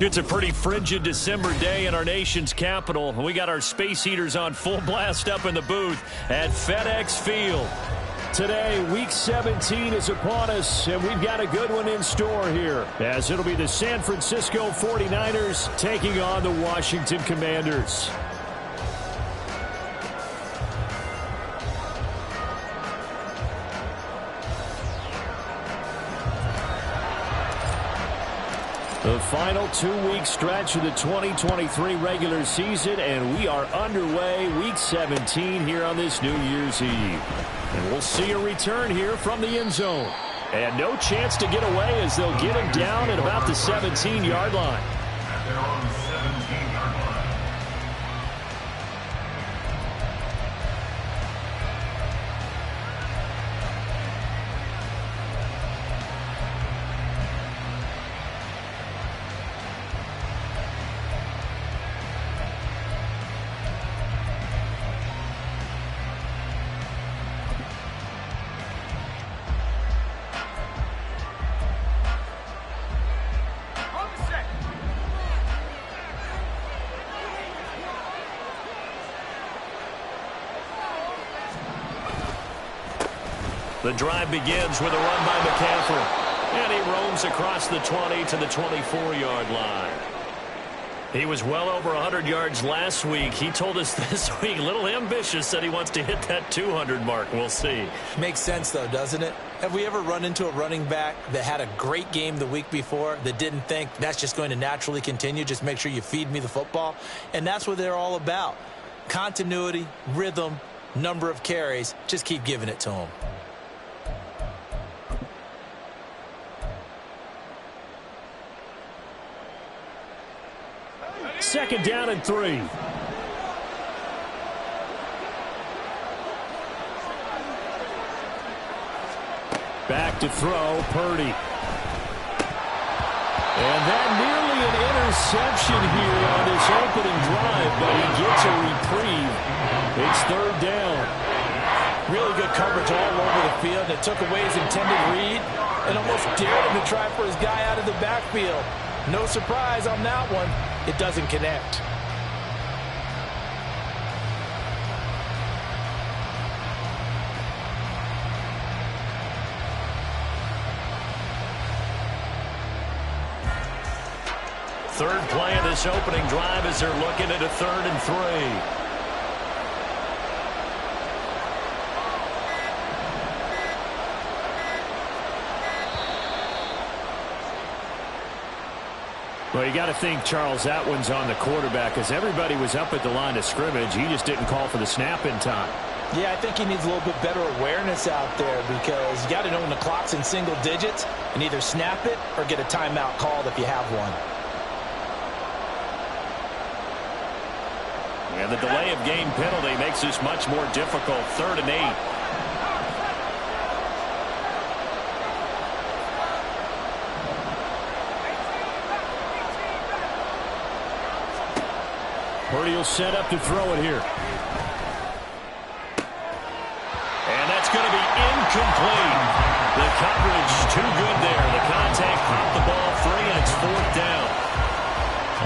It's a pretty frigid December day in our nation's capital. We got our space heaters on full blast up in the booth at FedEx Field. Today, Week 17 is upon us, and we've got a good one in store here, as it'll be the San Francisco 49ers taking on the Washington Commanders. The final 2-week stretch of the 2023 regular season, and we are underway Week 17 here on this New Year's Eve. And we'll see a return here from the end zone. And no chance to get away as they'll get him down at about the 17-yard line. The drive begins with a run by McCaffrey. And he roams across the 20 to the 24-yard line. He was well over 100 yards last week. He told us this week, a little ambitious, that he wants to hit that 200 mark. We'll see. Makes sense, though, doesn't it? Have we ever run into a running back that had a great game the week before that didn't think that's just going to naturally continue? Just make sure you feed me the football. And that's what they're all about. Continuity, rhythm, number of carries. Just keep giving it to them. Second down and 3. Back to throw, Purdy. And that nearly an interception here on this opening drive, but he gets a reprieve. It's third down. Really good coverage all over the field. It took away his intended read and almost dared him to try for his guy out of the backfield. No surprise on that one. It doesn't connect. Third play of this opening drive as they're looking at a 3rd and 3. Well, you got to think, Charles, that one's on the quarterback, as everybody was up at the line of scrimmage. He just didn't call for the snap in time. Yeah, I think he needs a little bit better awareness out there, because you got to know when the clock's in single digits and either snap it or get a timeout called if you have one. And the delay of game penalty makes this much more difficult. 3rd and 8. Purdy will set up to throw it here. And that's going to be incomplete. The coverage too good there. The contact popped the ball free, and it's 4th down.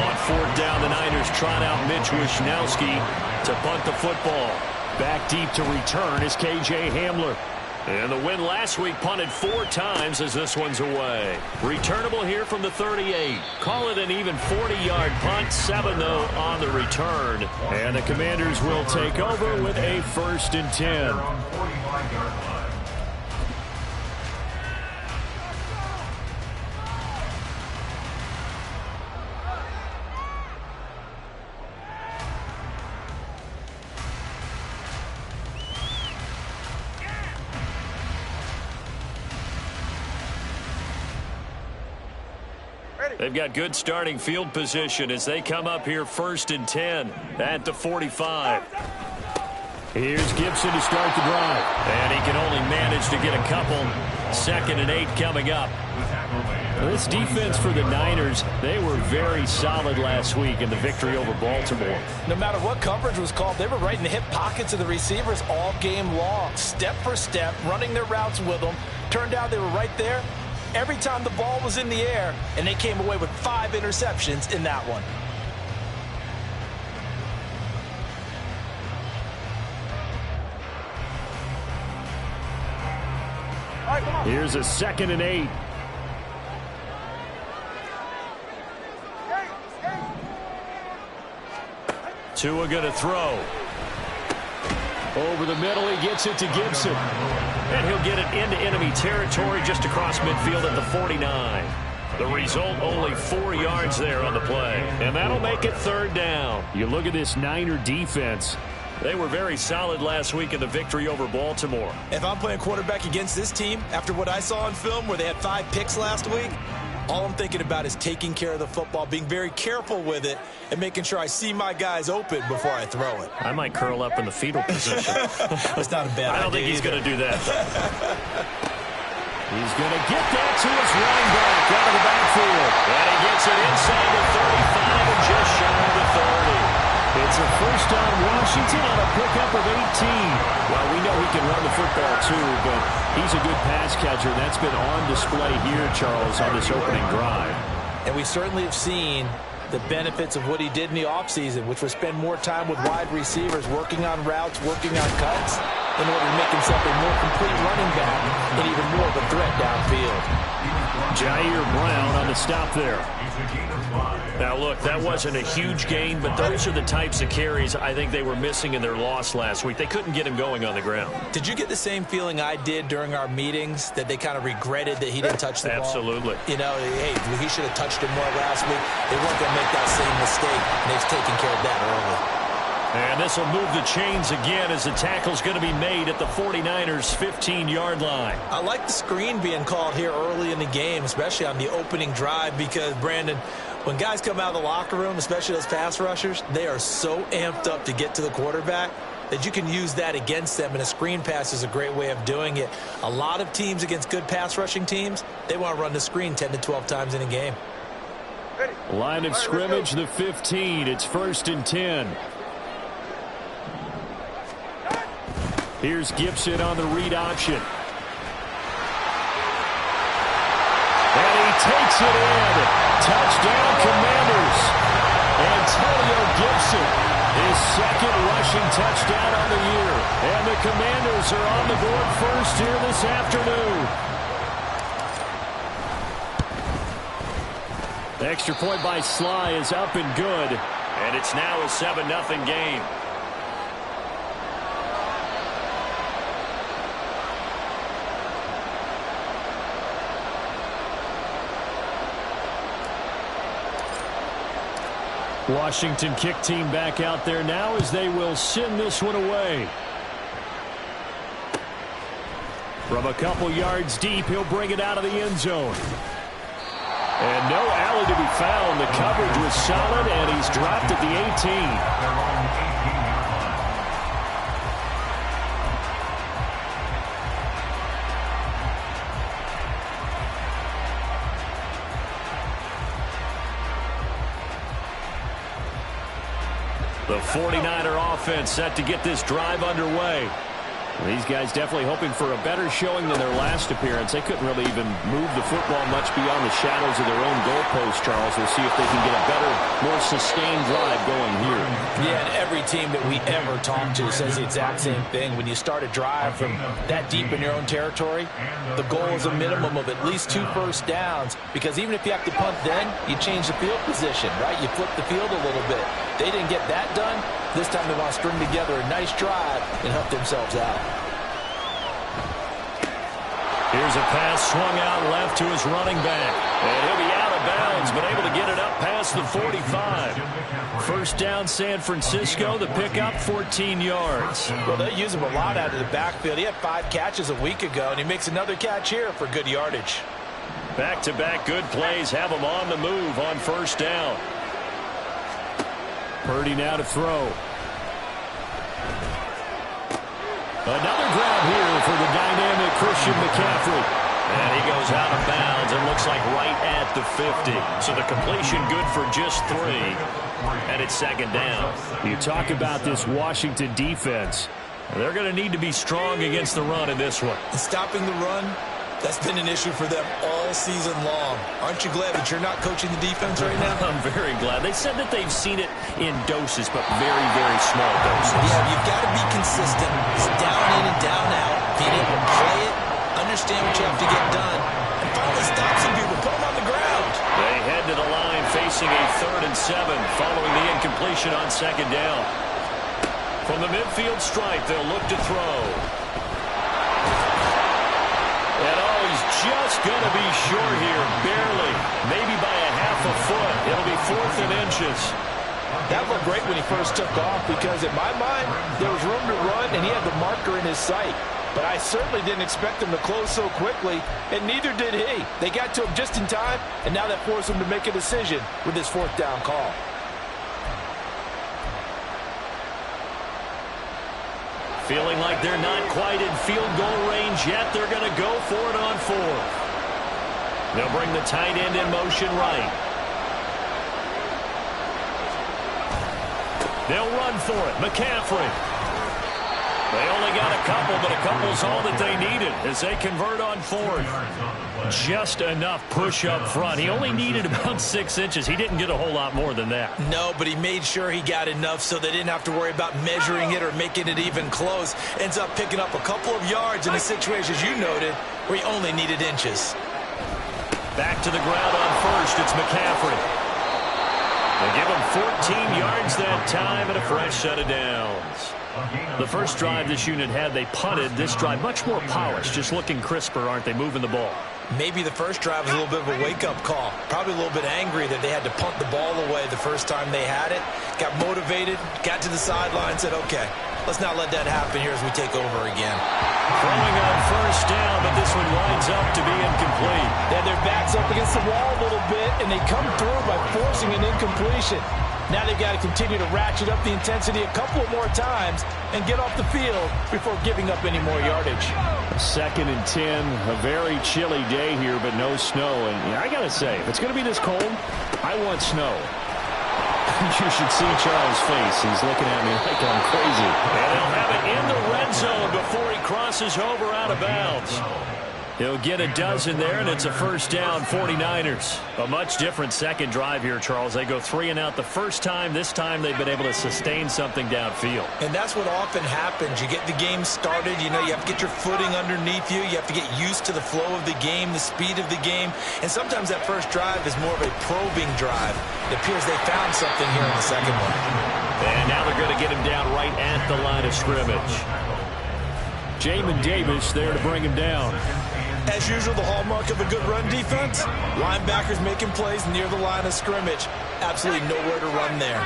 On 4th down, the Niners trot out Mitch Wishnowsky to punt the football. Back deep to return is K.J. Hamler. And the win last week punted 4 times as this one's away. Returnable here from the 38. Call it an even 40-yard punt. 7, though, on the return. And the Commanders will take over with a 1st and 10. Ready. They've got good starting field position as they come up here 1st and 10 at the 45. Here's Gibson to start the drive. And he can only manage to get a couple. 2nd and 8 coming up. This defense for the Niners, they were very solid last week in the victory over Baltimore. No matter what coverage was called, they were right in the hip pockets of the receivers all game long. Step for step, running their routes with them. Turned out they were right there every time the ball was in the air, and they came away with 5 interceptions in that one. Here's a 2nd and 8. Tua going to throw. Over the middle, he gets it to Gibson. And he'll get it into enemy territory just across midfield at the 49. The result, only 4 yards there on the play. And that'll make it 3rd down. You look at this Niner defense. They were very solid last week in the victory over Baltimore. If I'm playing quarterback against this team, after what I saw on film where they had 5 picks last week, all I'm thinking about is taking care of the football, being very careful with it, and making sure I see my guys open before I throw it. I might curl up in the fetal position. That's not a bad idea. I don't think he's going to do that, though. He's going to get that to his running back out of the backfield. And he gets it inside the 35 and just shy of the 30. It's a first on Washington on a pickup of 18. Well, we know he can run the football, too, but he's a good pass catcher. That's been on display here, Charles, on this opening drive. And we certainly have seen the benefits of what he did in the offseason, which was spend more time with wide receivers, working on routes, working on cuts, in order to make himself a more complete running back and even more of a threat downfield. Jair Brown on the stop there. Now, look, that wasn't a huge gain, but those are the types of carries I think they were missing in their loss last week. They couldn't get him going on the ground. Did you get the same feeling I did during our meetings, that they kind of regretted that he didn't touch the ball? Absolutely. You know, hey, he should have touched it more last week. They weren't going to make that same mistake, and they've taken care of that early. And this will move the chains again as the tackle's going to be made at the 49ers' 15-yard line. I like the screen being called here early in the game, especially on the opening drive, because, Brandon, when guys come out of the locker room, especially those pass rushers, they are so amped up to get to the quarterback that you can use that against them, and a screen pass is a great way of doing it. A lot of teams against good pass rushing teams, they want to run the screen 10 to 12 times in a game. Line of scrimmage, the 15. It's 1st and 10. Here's Gibson on the read option. And he takes it in. Touchdown, Commanders. Antonio Gibson, his 2nd rushing touchdown on the year. And the Commanders are on the board first here this afternoon. The extra point by Sly is up and good. And it's now a 7-0 game. Washington kick team back out there now as they will send this one away. From a couple yards deep, he'll bring it out of the end zone. And no alley to be found. The coverage was solid, and he's dropped at the 18. The 49er offense set to get this drive underway. These guys definitely hoping for a better showing than their last appearance. They couldn't really even move the football much beyond the shadows of their own goalpost, Charles. We'll see if they can get a better, more sustained drive going here. Yeah, and every team that we ever talk to says the exact same thing. When you start a drive from that deep in your own territory, the goal is a minimum of at least 2 first downs, because even if you have to punt then, you change the field position, right? You flip the field a little bit. They didn't get that done. This time they want to string together a nice drive and help themselves out. Here's a pass swung out left to his running back. And he'll be out of bounds, but able to get it up past the 45. First down, San Francisco. The pickup, 14 yards. Well, they use him a lot out of the backfield. He had 5 catches a week ago, and he makes another catch here for good yardage. Back-to-back good plays have them on the move on first down. Purdy now to throw. Another grab here for the dynamic Christian McCaffrey. And he goes out of bounds and looks like right at the 50. So the completion good for just 3. And it's second down. You talk about this Washington defense. They're going to need to be strong against the run in this one. And stopping the run, that's been an issue for them all season long. Aren't you glad that you're not coaching the defense right now? I'm very glad. They said that they've seen it in doses, but very, very small doses. Yeah, you've got to be consistent. It's down in and down out. Being able to play it, understand what you have to get done, and finally stop some people, put them on the ground. They head to the line facing a 3rd and 7 following the incompletion on second down. From the midfield stripe, they'll look to throw. And he's just going to be short here, barely, maybe by a half a foot. It'll be 4th and inches. That looked great when he first took off because, in my mind, there was room to run, and he had the marker in his sight. But I certainly didn't expect him to close so quickly, and neither did he. They got to him just in time, and now that forced him to make a decision with his 4th down call. Feeling like they're not quite in field goal range yet. They're going to go for it on 4th. They'll bring the tight end in motion right. They'll run for it. McCaffrey. They only got a couple, but a couple's all that they needed as they convert on 4th. Just enough push up front. He only needed about 6 inches. He didn't get a whole lot more than that. No, but he made sure he got enough so they didn't have to worry about measuring it or making it even close. Ends up picking up a couple of yards in a situation, as you noted, where he only needed inches. Back to the ground on 1st. It's McCaffrey. They give him 14 yards that time and a fresh set of downs. The first drive this unit had, they punted. This drive, much more polished, just looking crisper, aren't they, moving the ball? Maybe the first drive was a little bit of a wake-up call. Probably a little bit angry that they had to punt the ball away the first time they had it. Got motivated, got to the sideline, said, okay, let's not let that happen here as we take over again. Throwing on first down, but this one winds up to be incomplete. They had their backs up against the wall a little bit, and they come through by forcing an incompletion. Now they've got to continue to ratchet up the intensity a couple of more times and get off the field before giving up any more yardage. 2nd and 10, a very chilly day here, but no snow. And I got to say, if it's going to be this cold, I want snow. You should see Charles' face. He's looking at me like I'm crazy. And they'll have it in the red zone before he crosses over out of bounds. He'll get a dozen there, and it's a first down, 49ers. A much different second drive here, Charles. They go 3 and out the first time. This time they've been able to sustain something downfield. And that's what often happens. You get the game started. You know, you have to get your footing underneath you. You have to get used to the flow of the game, the speed of the game. And sometimes that first drive is more of a probing drive. It appears they found something here in the second one. And now they're going to get him down right at the line of scrimmage. Jamin Davis there to bring him down. As usual, the hallmark of a good run defense, linebackers making plays near the line of scrimmage. Absolutely nowhere to run there.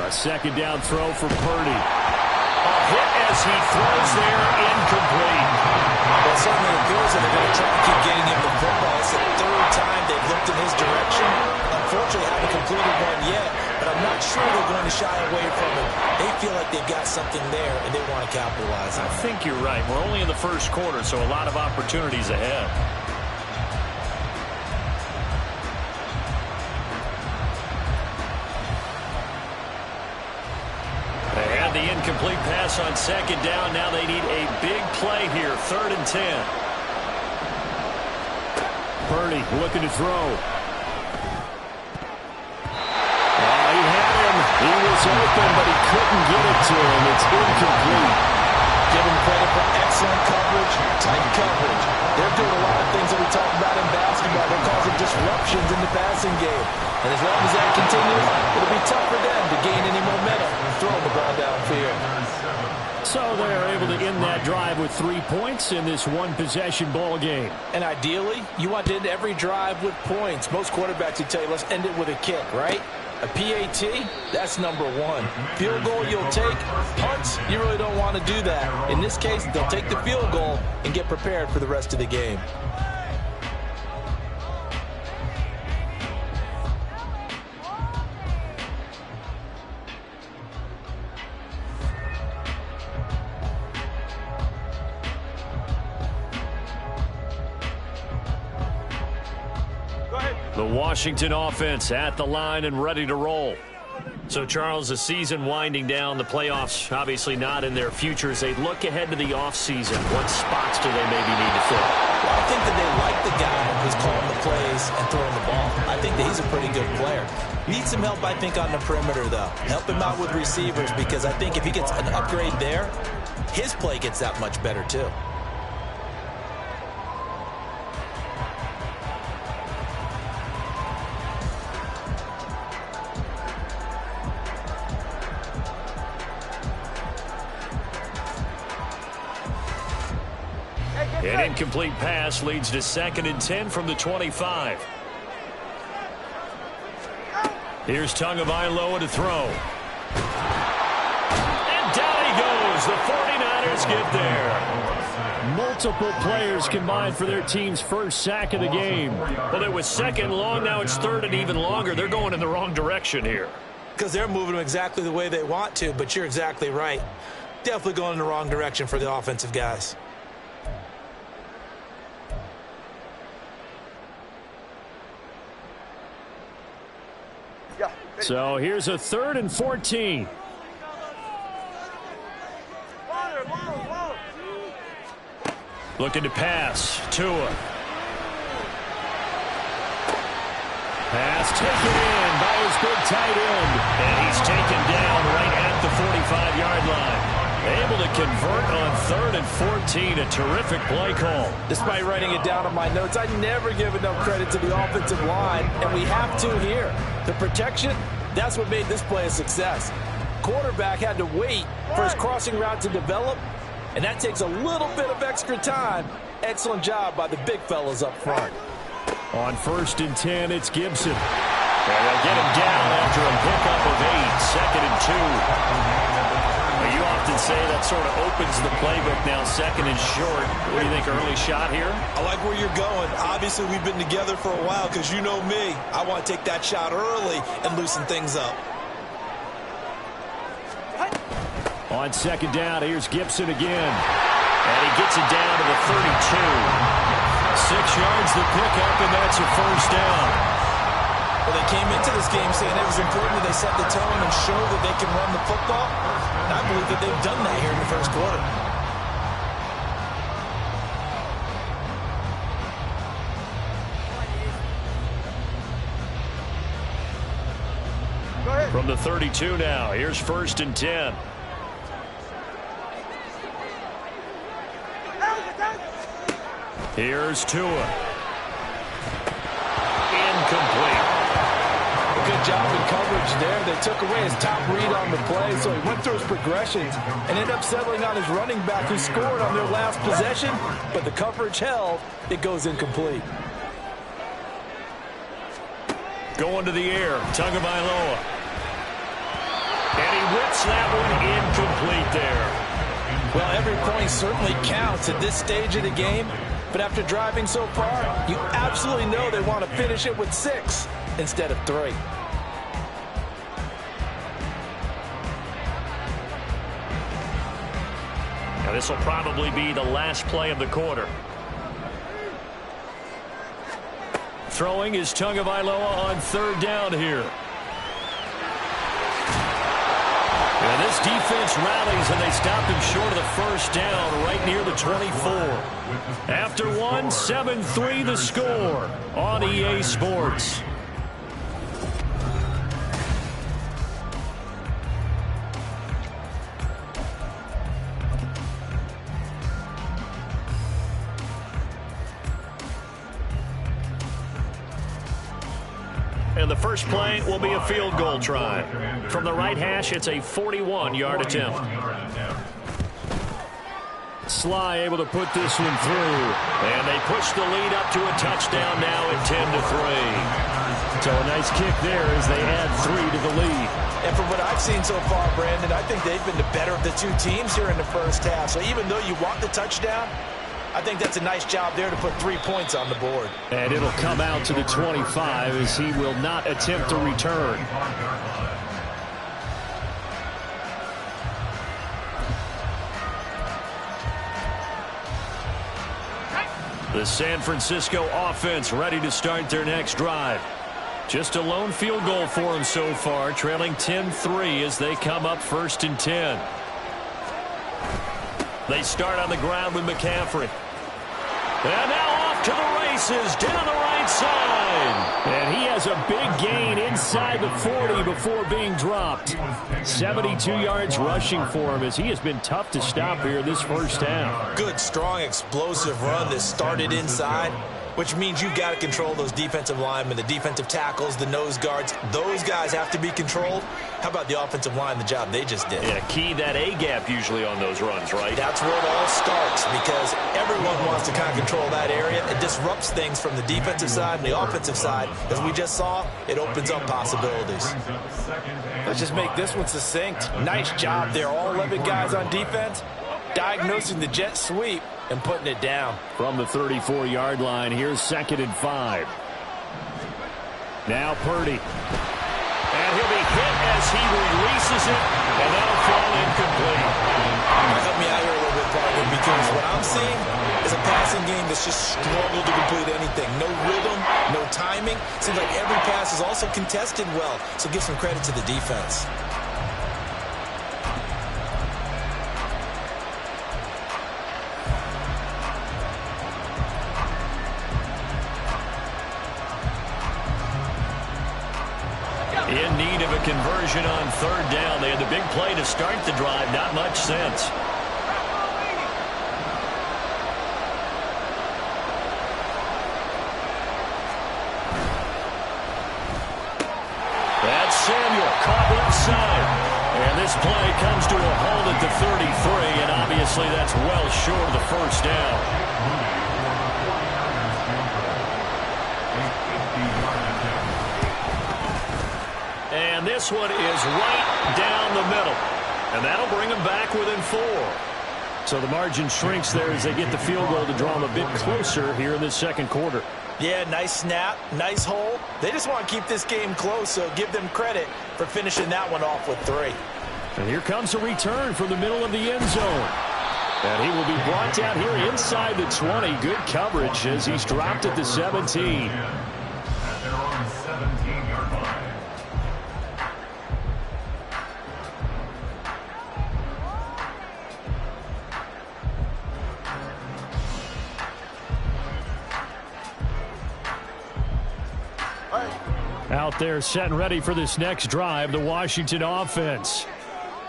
A second down throw for Purdy. A hit as he throws there, incomplete. Well, it certainly appears that they're going to try to keep getting him the football. It's the 3rd time they've looked in his direction. Unfortunately, haven't completed one yet, but I'm not sure they're going to shy away from it. They feel like they've got something there, and they want to capitalize on it. I think you're right. We're only in the first quarter, so a lot of opportunities ahead. They had the incomplete pass on second down. Now they need a big play here, 3rd and 10. Purdy looking to throw. He was open, but he couldn't get it to him. It's incomplete. Give him credit for excellent coverage, tight coverage. They're doing a lot of things that we talk about in basketball. They're causing disruptions in the passing game. And as long as that continues, it'll be tough for them to gain any momentum and throw the ball downfield. So they're able to end that drive with 3 points in this one-possession ball game. And ideally, you want to end every drive with points. Most quarterbacks would tell you, let's end it with a kick, right? A PAT, that's number one. Field goal you'll take. Punts, you really don't want to do that. In this case, they'll take the field goal and get prepared for the rest of the game. The Washington offense at the line and ready to roll. So, Charles, the season winding down, the playoffs obviously not in their future. As they look ahead to the offseason, what spots do they maybe need to fill? Well, I think that they like the guy who's calling the plays and throwing the ball. I think that he's a pretty good player. Needs some help, I think, on the perimeter, though. Help him out with receivers, because I think if he gets an upgrade there, his play gets that much better, too. An incomplete pass leads to 2nd and 10 from the 25. Here's Tagovailoa to throw. And down he goes. The 49ers get there. Multiple players combined for their team's first sack of the game. Well, it was 2nd long. Now it's 3rd and even longer. They're going in the wrong direction here. Because they're moving them exactly the way they want to, but you're exactly right. Definitely going in the wrong direction for the offensive guys. So here's a 3rd and 14. Looking to pass. Tua. Pass taken in by his big tight end. And he's taken down right at the 45-yard line. Able to convert on 3rd and 14. A terrific play call. Despite writing it down on my notes, I never give enough credit to the offensive line, and we have to here. The protection, that's what made this play a success. Quarterback had to wait for his crossing route to develop, and that takes a little bit of extra time. Excellent job by the big fellas up front. On 1st and 10, it's Gibson. And they'll get him down after a pickup of 8. 2nd and 2. You often say that sort of opens the playbook now, 2nd and short. What do you think, early shot here? I like where you're going. Obviously, we've been together for a while because you know me. I want to take that shot early and loosen things up. On 2nd down, here's Gibson again. And he gets it down to the 32. 6 yards the pickup, and that's a 1st down. Well, they came into this game saying it was important that they set the tone and show that they can run the football. And I believe that they've done that here in the 1st quarter. From the 32 now, here's 1st and 10. Here's Tua. Incomplete. Good job in coverage there. They took away his top read on the play, so he went through his progressions and ended up settling on his running back who scored on their last possession, but the coverage held. It goes incomplete. Going to the air, Tagovailoa. And he whips that one incomplete there. Well, every point certainly counts at this stage of the game, but after driving so far, you absolutely know they want to finish it with 6 instead of 3. Now this will probably be the last play of the quarter. Throwing is Tagovailoa on 3rd down here. And this defense rallies, and they stop him short of the 1st down right near the 24. After 1, 7-3 the score on EA Sports. And the first play will be a field goal try. From the right hash, it's a 41-yard attempt. Sly able to put this one through. And they push the lead up to a touchdown now at 10-3. So a nice kick there as they add 3 to the lead. And from what I've seen so far, Brandon, I think they've been the better of the two teams here in the first half. So even though you want the touchdown, I think that's a nice job there to put 3 points on the board. And it'll come out to the 25 as he will not attempt to return. The San Francisco offense ready to start their next drive. Just a lone field goal for them so far, trailing 10-3 as they come up 1st and 10. They start on the ground with McCaffrey. And now off to the races down the right side. And he has a big gain inside the 40 before being dropped. 72 yards rushing for him as he has been tough to stop here this first half. Good, strong, explosive run that started inside, which means you've got to control those defensive linemen, the defensive tackles, the nose guards. Those guys have to be controlled. How about the offensive line, the job they just did? Yeah, key that A-gap usually on those runs, right? That's where it all starts because everyone wants to kind of control that area. It disrupts things from the defensive side and the offensive side. As we just saw, it opens up possibilities. Let's just make this one succinct. Nice job there. All 11 guys on defense diagnosing the jet sweep and putting it down. From the 34-yard line, here's 2nd and 5. Now Purdy. And he'll be hit as he releases it, and that'll fall incomplete. Help me out here a little bit, partner, because what I'm seeing is a passing game that's just struggled to complete anything. No rhythm, no timing. Seems like every pass is also contested well, so give some credit to the defense. In need of a conversion on 3rd down. They had the big play to start the drive. Not much sense. That's Samuel caught left side. And this play comes to a halt at the 33, and obviously that's well short of the first down. And this one is right down the middle. And that'll bring them back within 4. So the margin shrinks there as they get the field goal to draw them a bit closer here in this 2nd quarter. Yeah, nice snap, nice hold. They just want to keep this game close, so give them credit for finishing that one off with 3. And here comes a return from the middle of the end zone. And he will be brought down here inside the 20. Good coverage as he's dropped at the 17. Out there set and ready for this next drive, the Washington offense.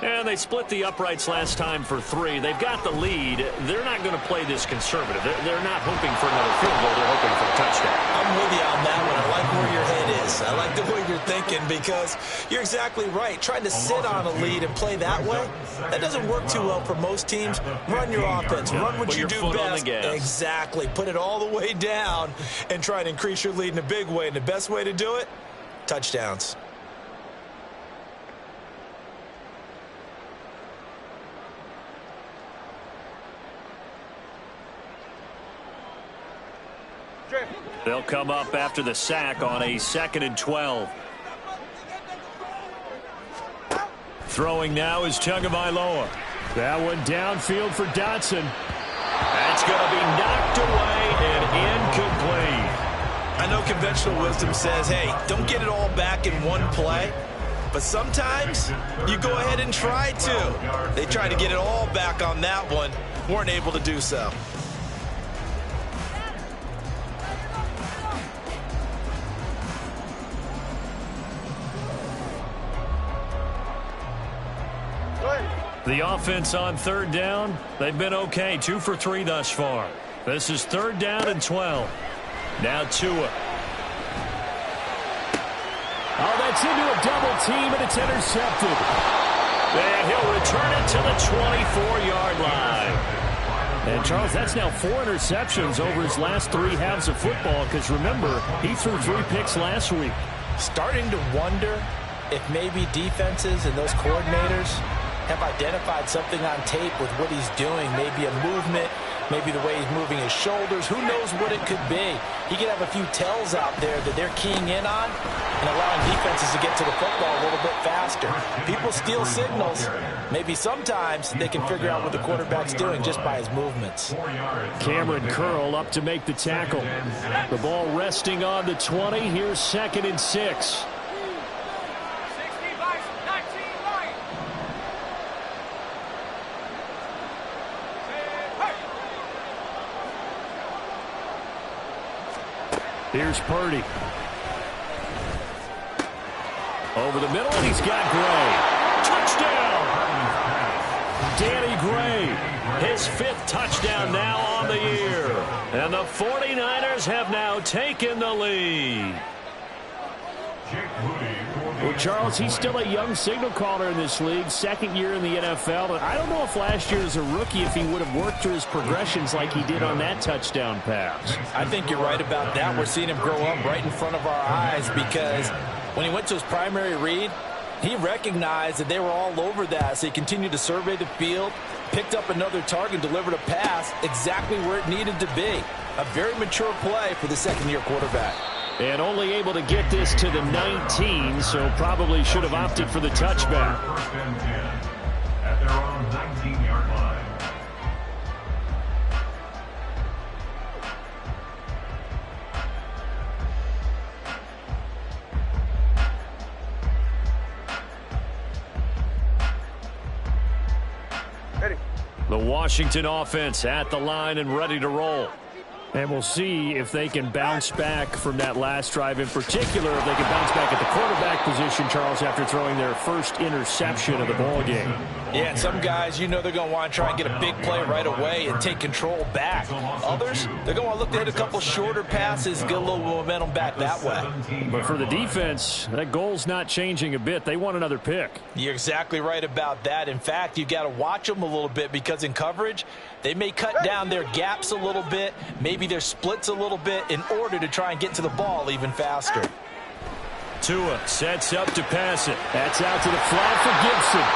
And they split the uprights last time for 3. They've got the lead. They're not going to play this conservative. They're not hoping for another field goal. They're hoping for a touchdown. I'm with you on that one. I like where your head is. I like the way you're thinking because you're exactly right. Trying to sit on a lead and play that way, that doesn't work too well for most teams. Run your offense. Run what you do best. Exactly. Put it all the way down and try to increase your lead in a big way. And the best way to do it, touchdowns. They'll come up after the sack on a 2nd and 12. Throwing now is Tagovailoa. That one downfield for Dotson. That's going to be knocked away and incomplete. I know conventional wisdom says, hey, don't get it all back in one play. But sometimes you go ahead and try to. They tried to get it all back on that one. Weren't able to do so. The offense on 3rd down, they've been okay. 2 for 3 thus far. This is 3rd down and 12. Now Tua. Oh, that's into a double team, and it's intercepted. And he'll return it to the 24-yard line. And, Charles, that's now 4 interceptions over his last 3 halves of football because, remember, he threw 3 picks last week. Starting to wonder if maybe defenses and those coordinators have identified something on tape with what he's doing, maybe a movement, maybe the way he's moving his shoulders. Who knows what it could be? He could have a few tells out there that they're keying in on and allowing defenses to get to the football a little bit faster. People steal signals. Maybe sometimes they can figure out what the quarterback's doing just by his movements. Cameron Curl up to make the tackle. The ball resting on the 20. Here's 2nd and 6. Here's Purdy. Over the middle, and he's got Gray. Touchdown! Danny Gray, his 5th touchdown now on the year. And the 49ers have now taken the lead. Well, Charles, he's still a young signal caller in this league, 2nd year in the NFL. And I don't know if last year as a rookie if he would have worked through his progressions like he did on that touchdown pass. I think you're right about that. We're seeing him grow up right in front of our eyes because when he went to his primary read, he recognized that they were all over that. So he continued to survey the field, picked up another target, delivered a pass exactly where it needed to be. A very mature play for the 2nd-year quarterback. And only able to get this to the 19, so probably should have opted for the touchback. First and 10 at their own 19-yard line. The Washington offense at the line and ready to roll. And we'll see if they can bounce back from that last drive, in particular if they can bounce back at the quarterback position, Charles, after throwing their first interception of the ball game. Yeah, and some guys, you know they're going to want to try and get a big play right away and take control back. Others, they're going to want to look to hit a couple shorter passes, get a little momentum back that way. But for the defense, that goal's not changing a bit. They want another pick. You're exactly right about that. In fact, you've got to watch them a little bit because in coverage, they may cut down their gaps a little bit, maybe their splits a little bit in order to try and get to the ball even faster. Tua sets up to pass it. That's out to the flat for Gibson.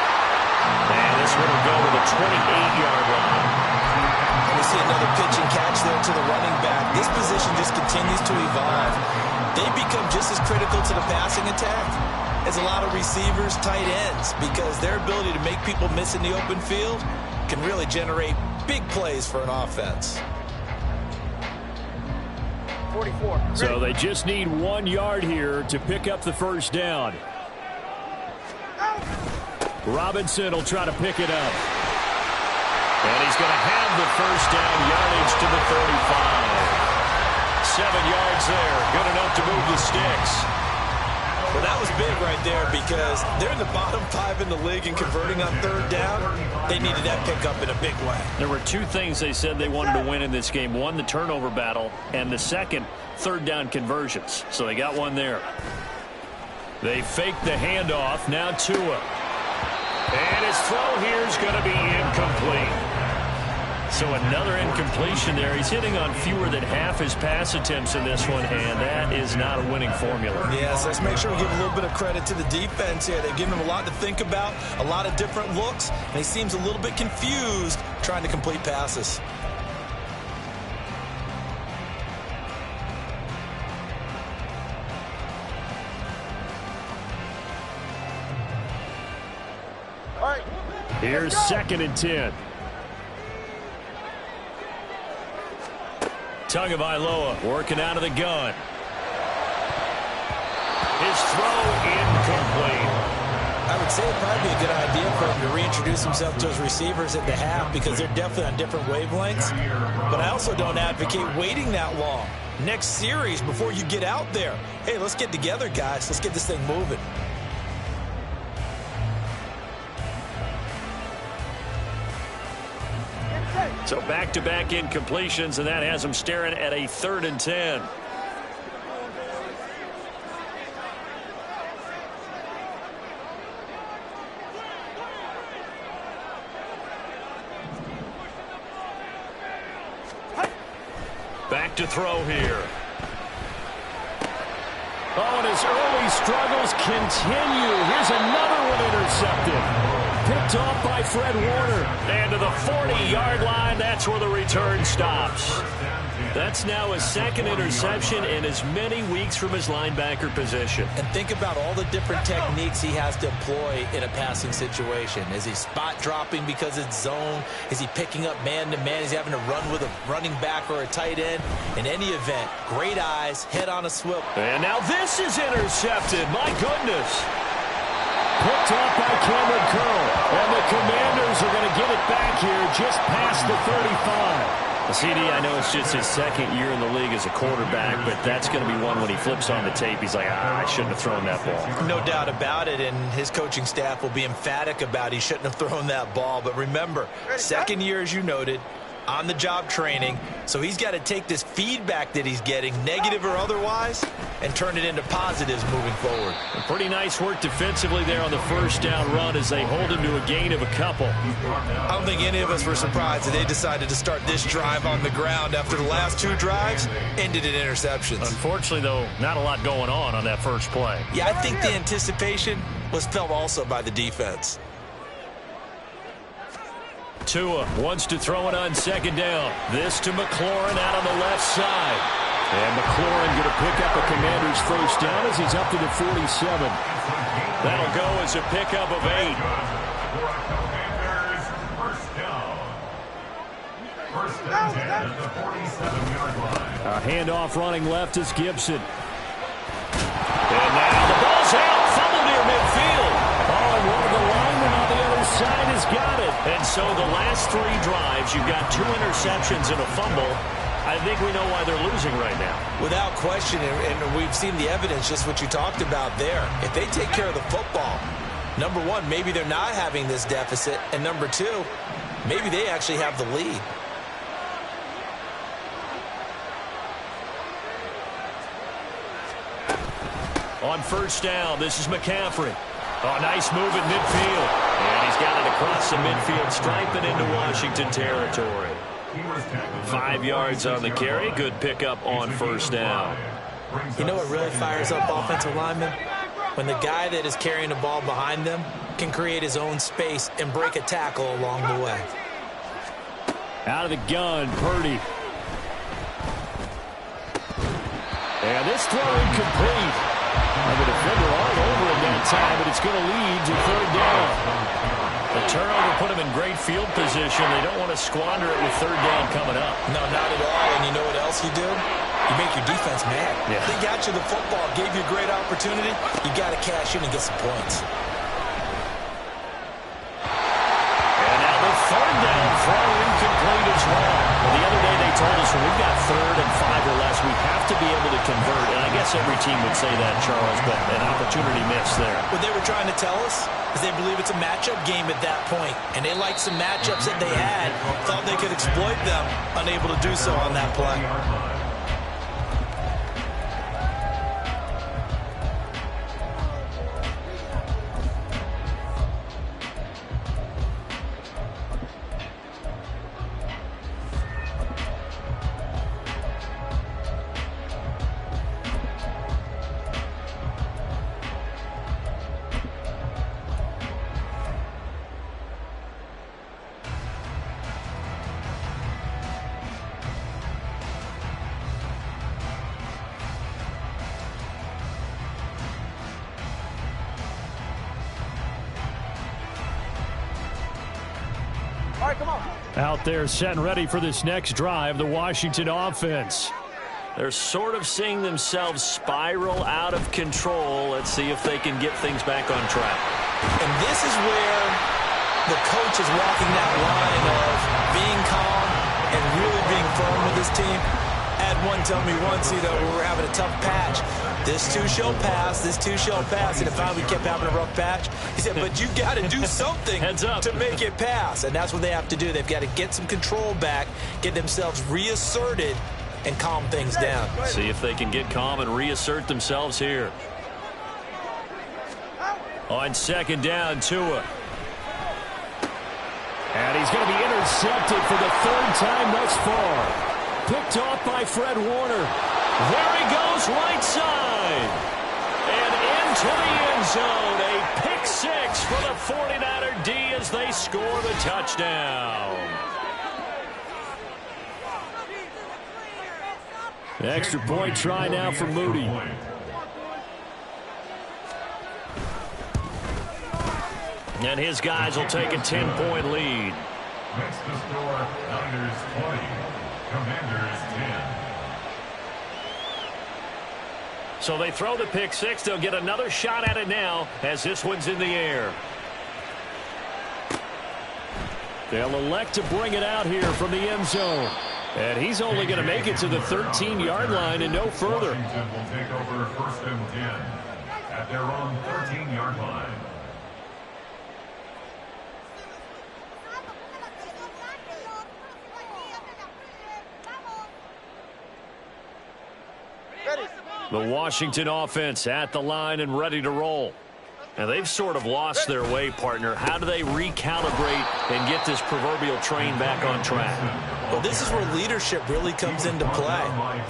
And this one will go to the 28-yard line. We see another pitch and catch there to the running back. This position just continues to evolve. They become just as critical to the passing attack as a lot of receivers, tight ends, because their ability to make people miss in the open field can really generate big plays for an offense. 44. So they just need 1 yard here to pick up the first down. Robinson will try to pick it up. And he's going to have the first down, yardage to the 35. 7 yards there, good enough to move the sticks. Well, that was big right there because they're in the bottom 5 in the league in converting on 3rd down. They needed that pickup in a big way. There were 2 things they said they wanted to win in this game. One, the turnover battle, and the second, 3rd down conversions. So they got one there. They faked the handoff. Now Tua. And his throw here is going to be incomplete. So another incompletion there. He's hitting on fewer than half his pass attempts in this one, and that is not a winning formula. Yes, let's make sure we give a little bit of credit to the defense here. They've given him a lot to think about, a lot of different looks, and he seems a little bit confused trying to complete passes. Here's 2nd and 10. Tagovailoa working out of the gun. His throw incomplete. I would say it'd probably be a good idea for him to reintroduce himself to his receivers at the half because they're definitely on different wavelengths. But I also don't advocate waiting that long. Next series before you get out there. Hey, let's get together, guys. Let's get this thing moving. So back-to-back incompletions, and that has them staring at a 3rd and 10. to throw here. Oh, and his early struggles continue. Here's another one intercepted. Picked off by Fred Warner. And to the 40-yard line, that's where the return stops. That's now his second interception in as many weeks from his linebacker position. And think about all the different techniques he has to employ in a passing situation. Is he spot dropping because it's zone? Is he picking up man-to-man? Is he having to run with a running back or a tight end? In any event, great eyes, head on a swivel. And now this is intercepted. My goodness. Picked off by Cameron Curl. And the Commanders are going to get it back here just past the 35. CD, I know it's just his second year in the league as a quarterback, but that's going to be one when he flips on the tape. He's like, I shouldn't have thrown that ball. No doubt about it, and his coaching staff will be emphatic about he shouldn't have thrown that ball. But remember, second year, as you noted, on-the-job training, so he's got to take this feedback that he's getting, negative or otherwise, and turn it into positives moving forward. Pretty nice work defensively there on the first down run as they hold him to a gain of a couple. I don't think any of us were surprised that they decided to start this drive on the ground after the last two drives ended in interceptions. Unfortunately, though, not a lot going on that first play. Yeah, I think the anticipation was felt also by the defense. Tua wants to throw it on second down. This to McLaurin out on the left side. And McLaurin going to pick up a Commander's first down as he's up to the 47. That'll go as a pickup of 8. First down at the 47-yard line. A handoff running left is Gibson. And now the ball's out. Fumble near midfield. Oh, and one of the linemen on the other side has got it. And so the last 3 drives, you've got 2 interceptions and a fumble. I think we know why they're losing right now. Without question, and we've seen the evidence, just what you talked about there. If they take care of the football, number one, maybe they're not having this deficit, and number two, maybe they actually have the lead. On first down, this is McCaffrey. Oh, nice move at midfield. And he's got it across the midfield stripe and into Washington territory. 5 yards on the carry. Good pickup on first down. You know what really fires up offensive linemen? When the guy that is carrying the ball behind them can create his own space and break a tackle along the way. Out of the gun, Purdy. And this throw incomplete. And the defender all over him that time, but it's going to lead to third down. The turnover put him in great field position. They don't want to squander it with third down coming up. No, not at all. And you know what else you do? You make your defense mad. Yeah. They got you the football, gave you a great opportunity. You got to cash in and get some points. And now the third down throw incomplete as well. Well, the other day they told us when we've got 3rd and 5 or less, we have to be able to convert. And I guess every team would say that, Charles, but an opportunity missed there. What they were trying to tell us is they believe it's a matchup game at that point. And they liked some matchups that they had, thought they could exploit them, unable to do so on that play. Out there set and ready for this next drive, the Washington offense. They're sort of seeing themselves spiral out of control. Let's see if they can get things back on track. And this is where the coach is walking that line of being calm and really being firm with his team. I had one tell me once, we were having a tough patch. This too shall pass, this too shall pass. And if we kept having a rough patch, he said, but you got to do something to make it pass. And that's what they have to do. They've got to get some control back, get themselves reasserted, and calm things down. See if they can get calm and reassert themselves here. On second down, Tua. And he's going to be intercepted for the 3rd time thus far. picked off by Fred Warner. There he goes, right side. And into the end zone. A pick six for the 49er D as they score the touchdown. Extra point try now for Moody. And his guys will take a 10-point lead. Next to score, Niners 20, Commanders 10. So they throw the pick six. They'll get another shot at it now as this one's in the air. They'll elect to bring it out here from the end zone. And he's only going to make it to the 13-yard line and no further. Washington will take over 1st and 10 at their own 13-yard line. The Washington offense at the line and ready to roll. And they've sort of lost their way, partner. How do they recalibrate and get this proverbial train back on track? Well, this is where leadership really comes into play.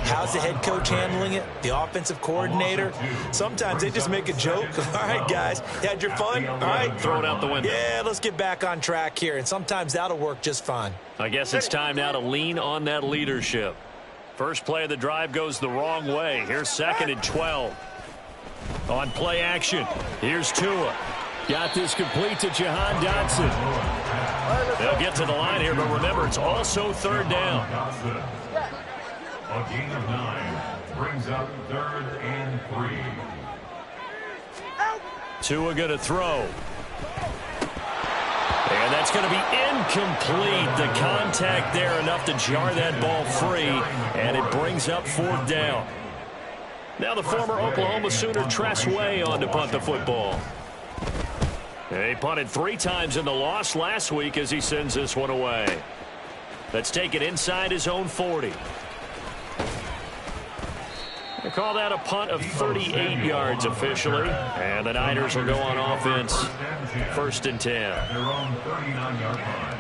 How's the head coach handling it? The offensive coordinator? Sometimes they just make a joke. All right, guys, you had your fun? All right. Throw it out the window. Yeah, let's get back on track here. And sometimes that'll work just fine. I guess it's time now to lean on that leadership. First play of the drive goes the wrong way. Here's 2nd and 12. On play action, here's Tua. Got this complete to Jahan Dotson. They'll get to the line here, but remember, it's also 3rd down. A gain of 9 brings up 3rd and 3. Tua going to throw. And that's going to be incomplete. The contact there enough to jar that ball free, and it brings up 4th down. Now the former Oklahoma Sooner Tress Way on to punt the football. He punted 3 times in the loss last week as he sends this one away. Let's take it inside his own 40. They call that a punt of 38 yards officially. And the Niners will go on offense. 1st and 10. Their own 39-yard line.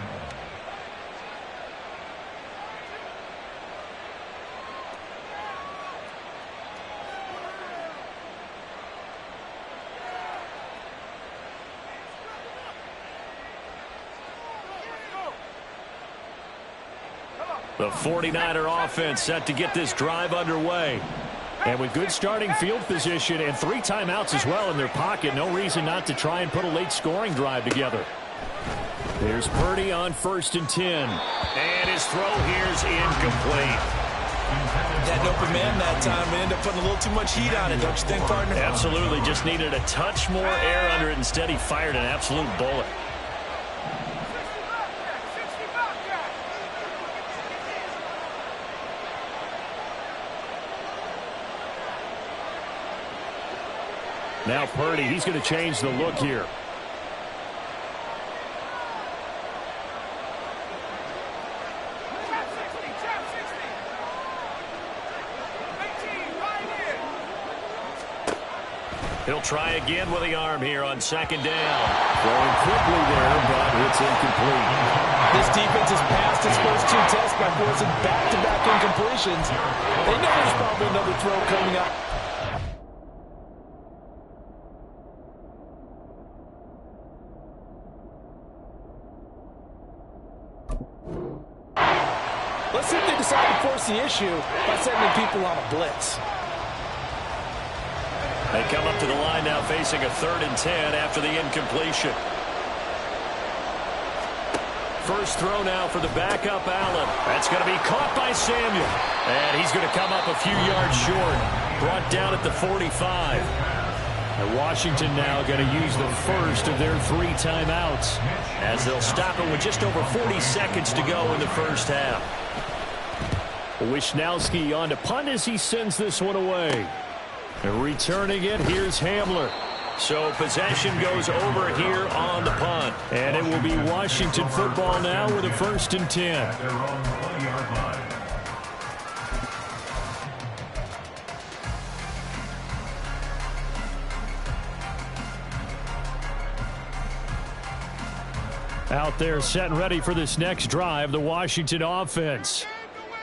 The 49er offense set to get this drive underway. And with good starting field position and 3 timeouts as well in their pocket, no reason not to try and put a late scoring drive together. Here's Purdy on 1st and 10. And his throw here's incomplete. Had an open man that time, but ended up putting a little too much heat on it, don't you think, partner? Absolutely. Just needed a touch more air under it. Instead, he fired an absolute bullet. Now Purdy, he's going to change the look here. He'll try again with the arm here on 2nd down. Throwing quickly there, but it's incomplete. This defense has passed its first 2 tests by forcing back-to-back incompletions. They know there's probably another throw coming up. Let's see if they decide to force the issue by sending people on a blitz. They come up to the line now facing a 3rd and 10 after the incompletion. First throw now for the backup Allen. That's going to be caught by Samuel. And he's going to come up a few yards short. Brought down at the 45. And Washington now going to use the first of their 3 timeouts as they'll stop it with just over 40 seconds to go in the first half. Wishnowski on to punt as he sends this one away. And returning it, here's Hamler. So possession goes over here on the punt. And it will be Washington football now with a 1st and 10. At their own 20-yard line. Out there set and ready for this next drive, the Washington offense.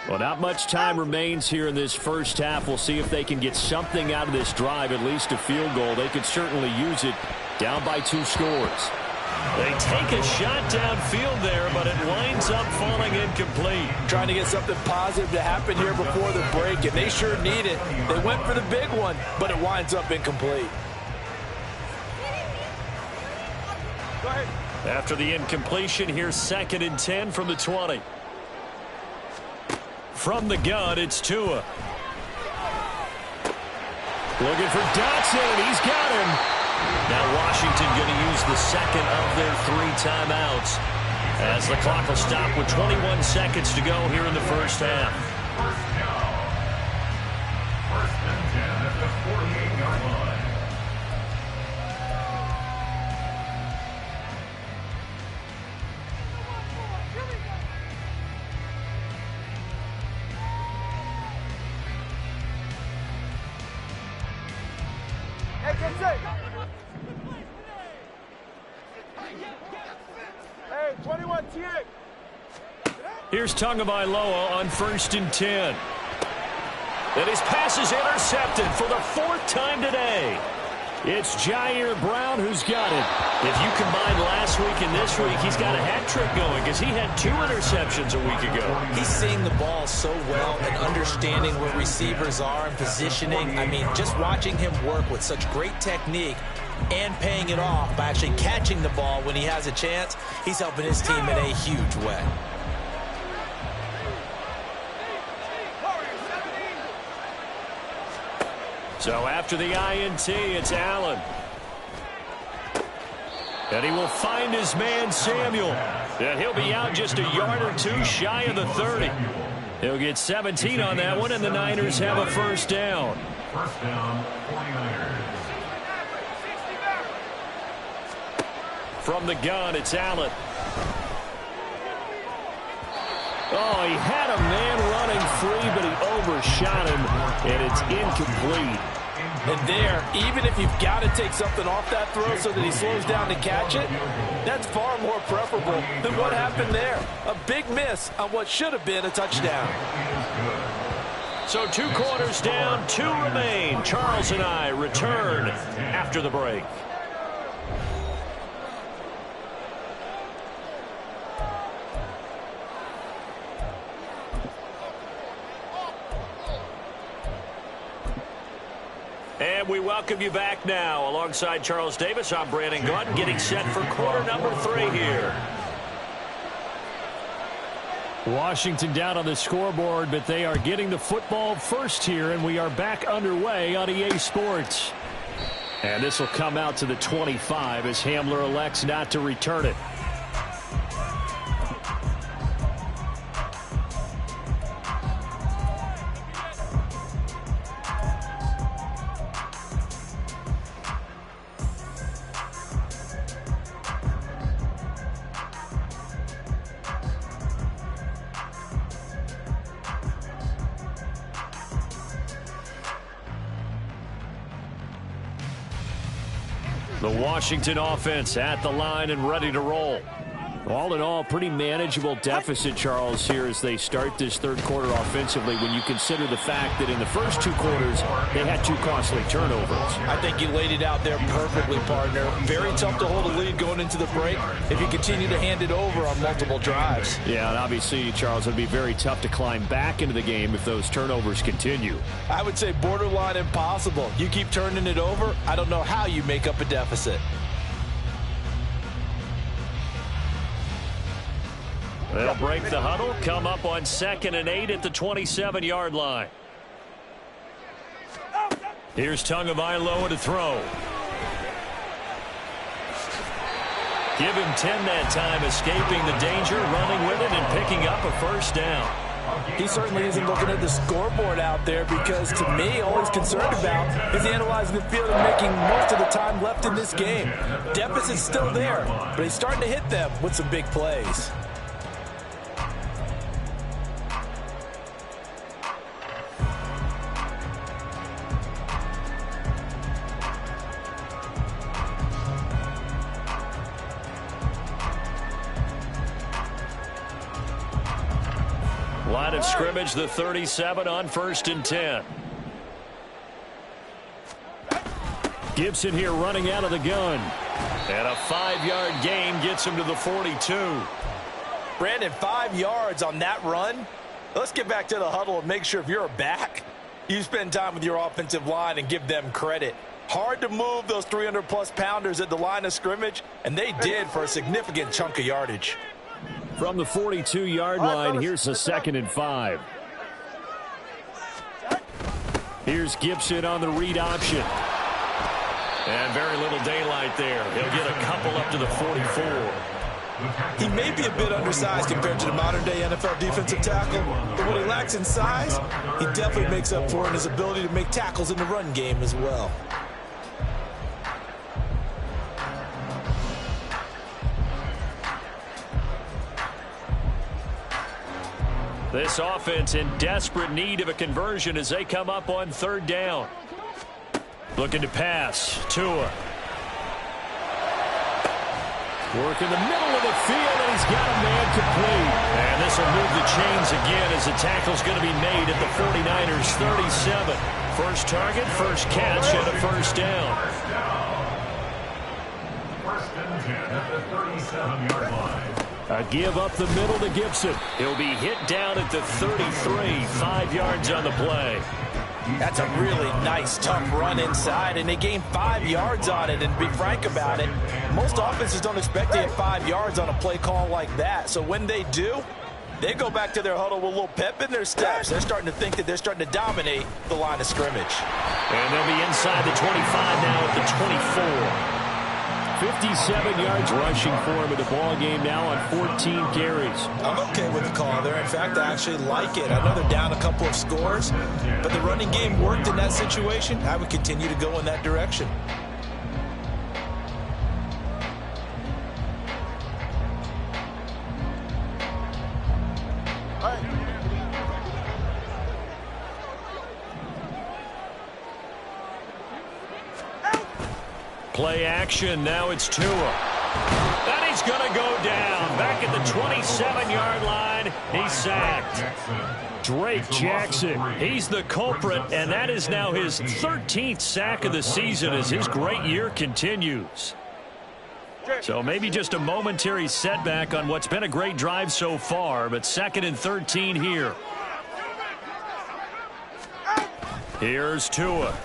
Well, not much time remains here in this first half. We'll see if they can get something out of this drive, at least a field goal. They could certainly use it, down by 2 scores. They take a shot downfield there, but it winds up falling incomplete. Trying to get something positive to happen here before the break, and they sure need it. They went for the big one, but it winds up incomplete. Go ahead. After the incompletion, here's 2nd and 10 from the 20. From the gun, it's Tua. Looking for Dotson. He's got him. Now Washington going to use the second of their 3 timeouts as the clock will stop with 21 seconds to go here in the first half. First down. 1st and 10 at the 48-yard line. Here's Tagovailoa on 1st and 10. And his pass is intercepted for the 4th time today. It's Jair Brown who's got it. If you combine last week and this week, he's got a hat trick going because he had 2 interceptions a week ago. He's seeing the ball so well and understanding where receivers are and positioning. I mean, just watching him work with such great technique and paying it off by actually catching the ball when he has a chance, he's helping his team in a huge way. So after the INT, it's Allen. And he will find his man Samuel. And he'll be out just a yard or 2 shy of the 30. He'll get 17 on that one, and the Niners have a first down. First down, 49ers. From the gun, it's Allen. Oh, he had a man running free, but he overshot him, and it's incomplete. And there, even if you've got to take something off that throw so that he slows down to catch it, that's far more preferable than what happened there. A big miss on what should have been a touchdown. So 2 quarters down, 2 remain. Charles and I return after the break. And we welcome you back now. Alongside Charles Davis, I'm Brandon Gaudin, getting set for quarter number 3 here. Washington down on the scoreboard, but they are getting the football first here, and we are back underway on EA Sports. And this will come out to the 25 as Hamler elects not to return it. The Washington offense at the line and ready to roll. All in all, pretty manageable deficit, Charles, here as they start this 3rd quarter offensively when you consider the fact that in the first 2 quarters, they had 2 costly turnovers. I think you laid it out there perfectly, partner. Very tough to hold a lead going into the break if you continue to hand it over on multiple drives. Yeah, and obviously, Charles, it would be very tough to climb back into the game if those turnovers continue. I would say borderline impossible. You keep turning it over, I don't know how you make up a deficit. They'll break the huddle, come up on 2nd and 8 at the 27-yard line. Here's Tagovailoa to throw. Give him 10 that time, escaping the danger, running with it, and picking up a first down. He certainly isn't looking at the scoreboard out there because, to me, all he's concerned about is analyzing the field and making most of the time left in this game. Deficit's still there, but he's starting to hit them with some big plays. Line of scrimmage, the 37 on 1st and 10. Gibson here running out of the gun. And a 5-yard gain gets him to the 42. Brandon, 5 yards on that run. Let's get back to the huddle and make sure if you're a back, you spend time with your offensive line and give them credit. Hard to move those 300-plus pounders at the line of scrimmage, and they did for a significant chunk of yardage. From the 42-yard line, here's a 2nd and 5. Here's Gibson on the read option. And very little daylight there. He'll get a couple up to the 44. He may be a bit undersized compared to the modern-day NFL defensive tackle, but what he lacks in size, he definitely makes up for in his ability to make tackles in the run game as well. This offense in desperate need of a conversion as they come up on 3rd down. Looking to pass. Tua. Working the middle of the field, and he's got a man complete. And this will move the chains again as the tackle's going to be made at the 49ers 37. First target, first catch, and a 1st down. 1st and 10 at the 37-yard line. A give up the middle to Gibson. He'll be hit down at the 33, 5 yards on the play. That's a really nice, tough run inside, and they gained 5 yards on it. And to be frank about it, most offenses don't expect to get 5 yards on a play call like that. So when they do, they go back to their huddle with a little pep in their steps. They're starting to think that they're starting to dominate the line of scrimmage. And they'll be inside the 25 now at the 24. 57 yards rushing for him in the ball game now on 14 carries. I'm okay with the call there. In fact, I actually like it. I know they're down a couple of scores, but the running game worked in that situation. I would continue to go in that direction. Play action. Now it's Tua. And he's going to go down. Back at the 27-yard line. He's sacked. Drake Jackson. He's the culprit, and that is now his 13th sack of the season as his great year continues. So maybe just a momentary setback on what's been a great drive so far, but 2nd and 13 here. Here's Tua.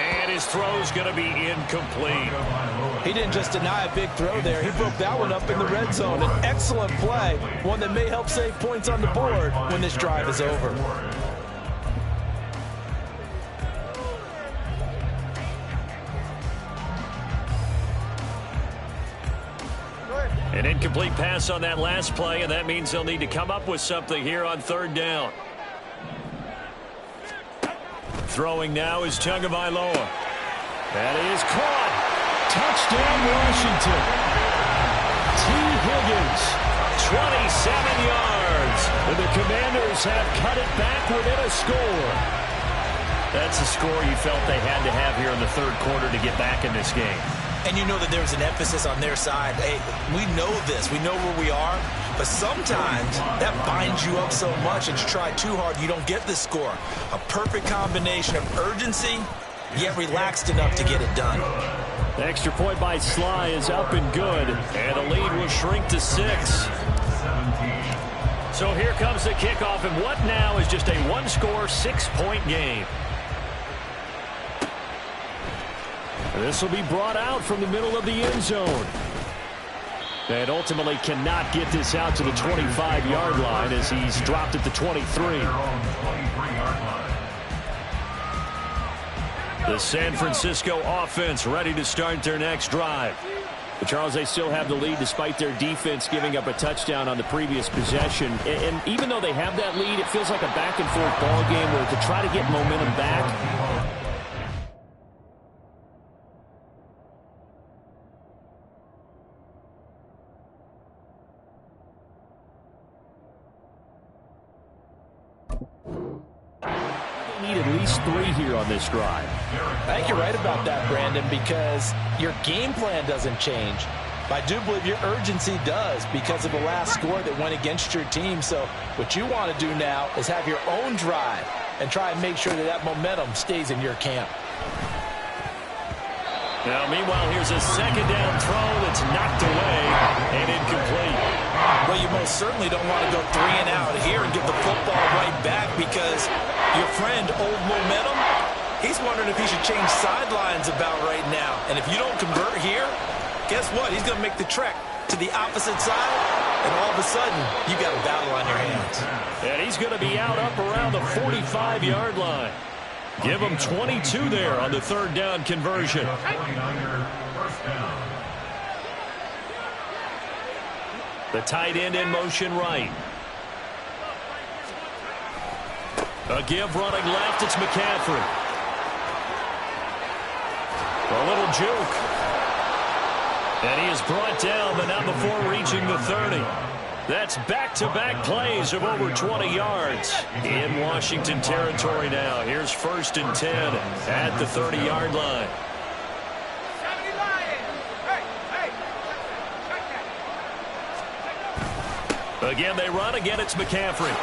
And his throw's going to be incomplete. He didn't just deny a big throw there. He broke that one up in the red zone. An excellent play, one that may help save points on the board when this drive is over. An incomplete pass on that last play, and that means they'll need to come up with something here on 3rd down. Throwing now is Tagovailoa. That is caught. Touchdown, Washington. T. Higgins, 27 yards. And the Commanders have cut it back within a score. That's a score you felt they had to have here in the 3rd quarter to get back in this game. And you know that there's an emphasis on their side. Hey, we know this. We know where we are. But sometimes that binds you up so much and you try too hard, you don't get the score. A perfect combination of urgency, yet relaxed enough to get it done. The extra point by Sly is up and good. And the lead will shrink to 6. So here comes the kickoff. And what now is just a one-score, 6-point game. This will be brought out from the middle of the end zone. And ultimately cannot get this out to the 25-yard line as he's dropped at the 23. The San Francisco offense ready to start their next drive. But Charles, they still have the lead despite their defense giving up a touchdown on the previous possession. And even though they have that lead, it feels like a back-and-forth ball game where to try to get momentum back, need at least 3 here on this drive. I think you're right about that, Brandon, because your game plan doesn't change. I do believe your urgency does because of the last score that went against your team. So what you want to do now is have your own drive and try and make sure that that momentum stays in your camp. Now, meanwhile, here's a second down throw that's knocked away and incomplete. Well, you most certainly don't want to go 3 and out here and give the football right back because your friend, Old Momentum, he's wondering if he should change sidelines about right now. And if you don't convert here, guess what? He's going to make the trek to the opposite side, and all of a sudden, you got a battle on your hands. And he's going to be out up around the 45-yard line. Give him 22 there on the third down conversion. The tight end in motion right. A give running left. It's McCaffrey. A little juke. And he is brought down, but not before reaching the 30. That's back-to-back plays of over 20 yards in Washington territory now. Here's 1st and 10 at the 30-yard line. Again, they run. Again, it's McCaffrey.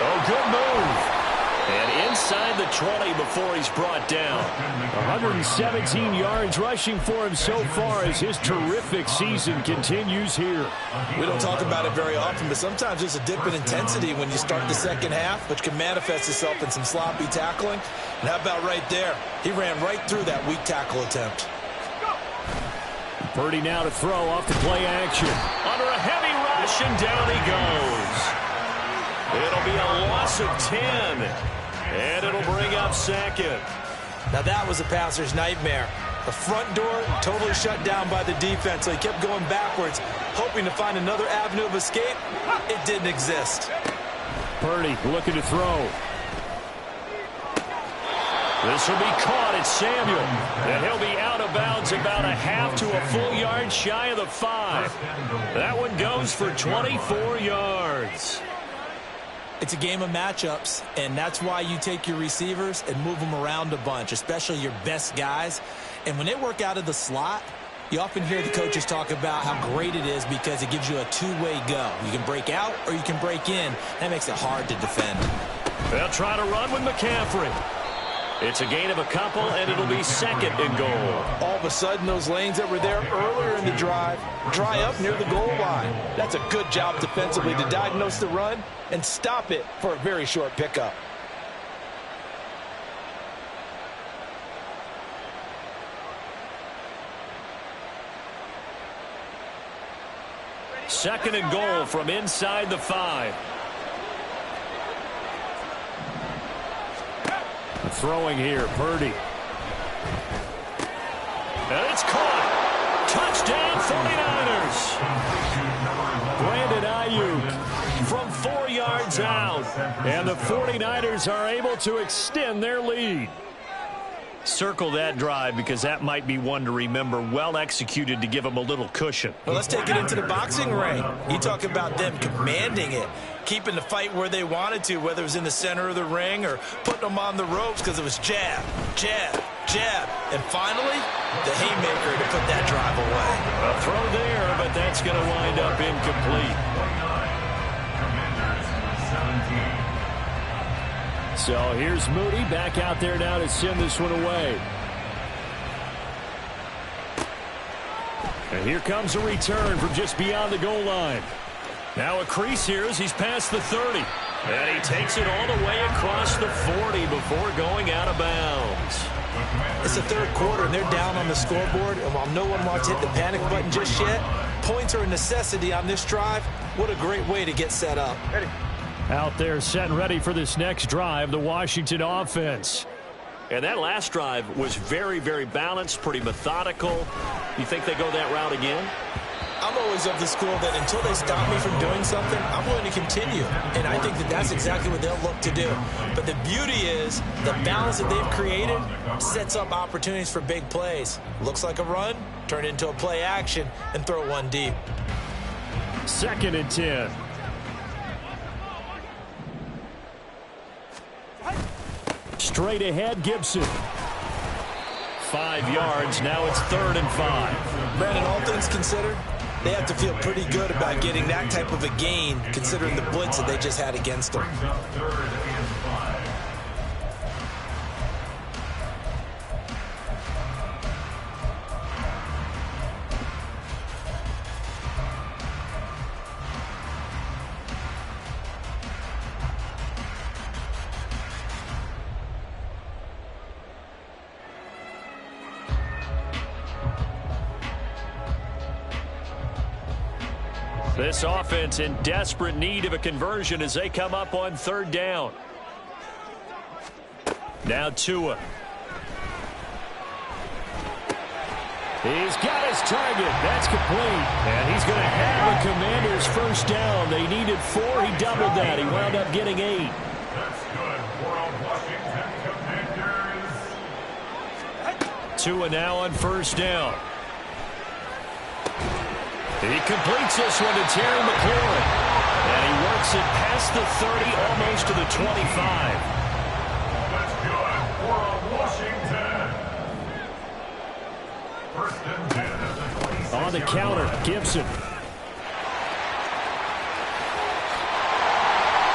Oh, good move. And inside the 20 before he's brought down. 117 yards rushing for him so far as his terrific season continues here. We don't talk about it very often, but sometimes there's a dip in intensity when you start the second half, which can manifest itself in some sloppy tackling. And how about right there? He ran right through that weak tackle attempt. Purdy now to throw off the play action. Under a heavy rush, and down he goes. It'll be a loss of 10. And it'll bring up 2nd. Now that was a passer's nightmare. The front door totally shut down by the defense, so he kept going backwards, hoping to find another avenue of escape. It didn't exist. Purdy looking to throw. This will be caught. It's Samuel. And he'll be out of bounds about a half to a full yard shy of the 5. That one goes for 24 yards. It's a game of matchups, and that's why you take your receivers and move them around a bunch, especially your best guys. And when they work out of the slot, you often hear the coaches talk about how great it is because it gives you a two-way go. You can break out or you can break in. That makes it hard to defend. They'll try to run with McCaffrey. It's a gain of a couple, and it'll be 2nd and goal. All of a sudden, those lanes that were there earlier in the drive dry up near the goal line. That's a good job defensively to diagnose the run and stop it for a very short pickup. Second and goal from inside the 5. Throwing here, Purdy. And it's caught. Touchdown, 49ers. Brandon Ayuk from 4 yards out. And the 49ers are able to extend their lead. Circle that drive because that might be one to remember. Well executed to give them a little cushion. Well, let's take it into the boxing ring. You talk about them commanding it, keeping the fight where they wanted to, whether it was in the center of the ring or putting them on the ropes because it was jab, jab, jab. And finally, the haymaker to put that drive away. A throw there, but that's going to wind up incomplete. So here's Moody back out there now to send this one away. And here comes a return from just beyond the goal line. Now a crease here as he's past the 30. And he takes it all the way across the 40 before going out of bounds. It's the third quarter, and they're down on the scoreboard. And while no one wants to hit the panic button just yet, points are a necessity on this drive. What a great way to get set up. Ready. Out there set and ready for this next drive, the Washington offense. And that last drive was very, very balanced, pretty methodical. You think they go that route again? I'm always of the school that until they stop me from doing something, I'm going to continue. And I think that that's exactly what they'll look to do. But the beauty is the balance that they've created sets up opportunities for big plays. Looks like a run, turn it into a play action, and throw one deep. 2nd and 10. Straight ahead, Gibson. 5 yards. Now it's 3rd and 5. Brandon, all things considered, they have to feel pretty good about getting that type of a gain, considering the blitz that they just had against them. Brings up 3rd and 5. This offense in desperate need of a conversion as they come up on 3rd down. Now Tua. He's got his target. That's complete. And he's going to have the Commanders' 1st down. They needed 4. He doubled that. He wound up getting 8. That's good for a Washington Commanders. Tua now on 1st down. He completes this one to Terry McLaurin. And he works it past the 30, almost to the 25. That's good for a Washington. 1st and 10 at the 26. On the counter, Gibson.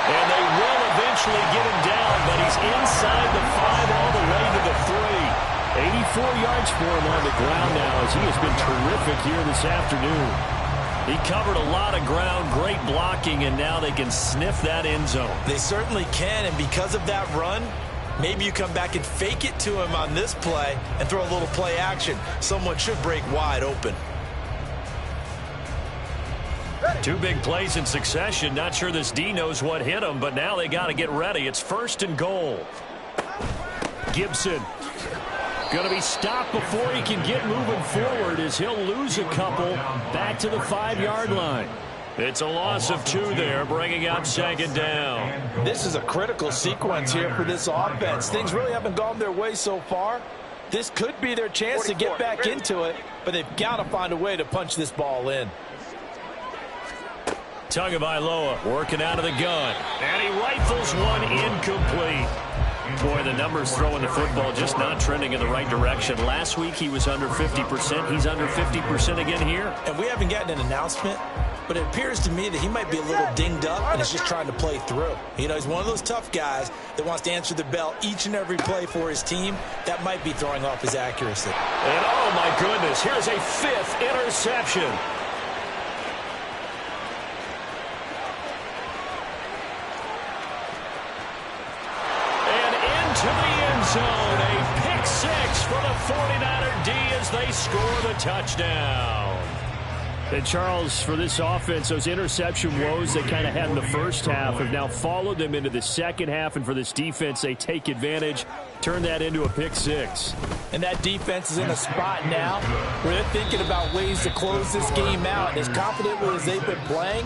And they will eventually get him down, but he's inside the 5 all the way to the 3. 84 yards for him on the ground now as he has been terrific here this afternoon. He covered a lot of ground, great blocking, and now they can sniff that end zone. They certainly can, and because of that run, maybe you come back and fake it to him on this play and throw a little play action. Someone should break wide open. 2 big plays in succession. Not sure this D knows what hit him, but now they got to get ready. It's 1st and goal. Gibson going to be stopped before he can get moving forward as he'll lose a couple back to the 5-yard line. It's a loss of 2 there, bringing up 2nd down. This is a critical sequence here for this offense. Things really haven't gone their way so far. This could be their chance to get back into it, but they've got to find a way to punch this ball in. Tagovailoa working out of the gun, and he rifles one incomplete. Boy, the numbers throwing the football just not trending in the right direction. Last week he was under 50%. He's under 50% again here. And we haven't gotten an announcement, but it appears to me that he might be a little dinged up and is just trying to play through. You know, he's one of those tough guys that wants to answer the bell each and every play for his team. That might be throwing off his accuracy. And oh my goodness, here's a 5th interception. To the end zone, a pick 6 for the 49er D as they score the touchdown. And Charles, for this offense, those interception woes they kind of had in the first half have now followed them into the second half, and for this defense, they take advantage, turn that into a pick 6. And that defense is in a spot now where they're thinking about ways to close this game out, and as confidently as they've been playing,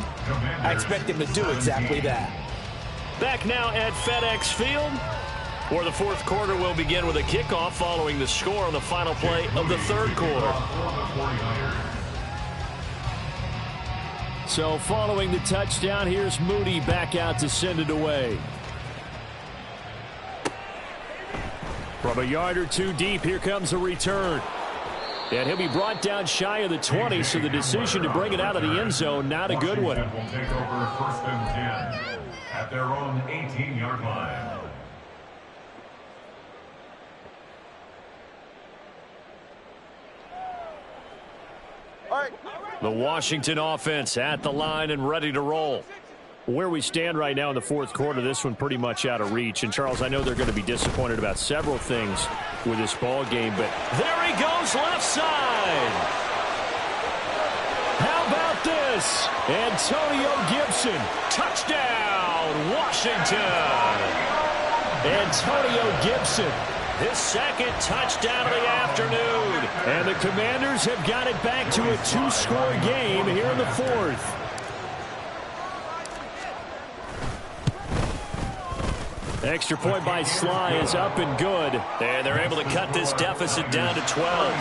I expect them to do exactly that. Back now at FedEx Field, where the 4th quarter will begin with a kickoff following the score on the final play of the 3rd quarter. So following the touchdown, here's Moody back out to send it away. From a yard or 2 deep, here comes a return. And he'll be brought down shy of the 20, so the decision to bring it out of the end zone, not a good one. Washington will take over 1st and 10 at their own 18-yard line. The Washington offense at the line and ready to roll. Where we stand right now in the 4th quarter, this one pretty much out of reach. And, Charles, I know they're going to be disappointed about several things with this ball game, but there he goes left side. How about this? Antonio Gibson, touchdown, Washington. Antonio Gibson, his 2nd touchdown of the afternoon. And the Commanders have got it back to a 2-score game here in the 4th. Extra point by Sly is up and good. And they're able to cut this deficit down to 12.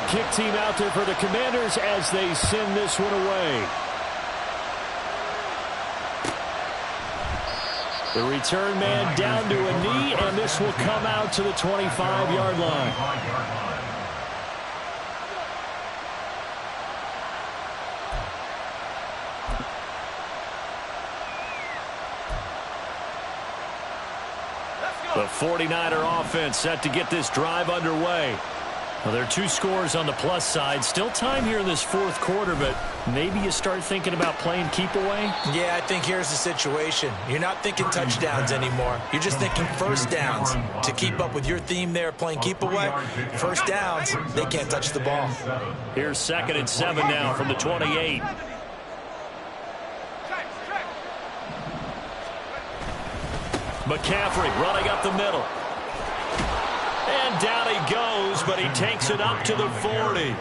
Kick team out there for the Commanders as they send this one away. The return man down to a knee, and this will come out to the 25-yard line. The 49er offense set to get this drive underway. Well, there are 2 scores on the plus side. Still time here in this fourth quarter, but maybe you start thinking about playing keep away? Yeah, I think here's the situation. You're not thinking touchdowns anymore. You're just thinking first downs. To keep up with your theme there, playing keep away, first downs, they can't touch the ball. Here's 2nd and 7 now from the 28. McCaffrey running up the middle. And down he goes, but he takes it up to the 40.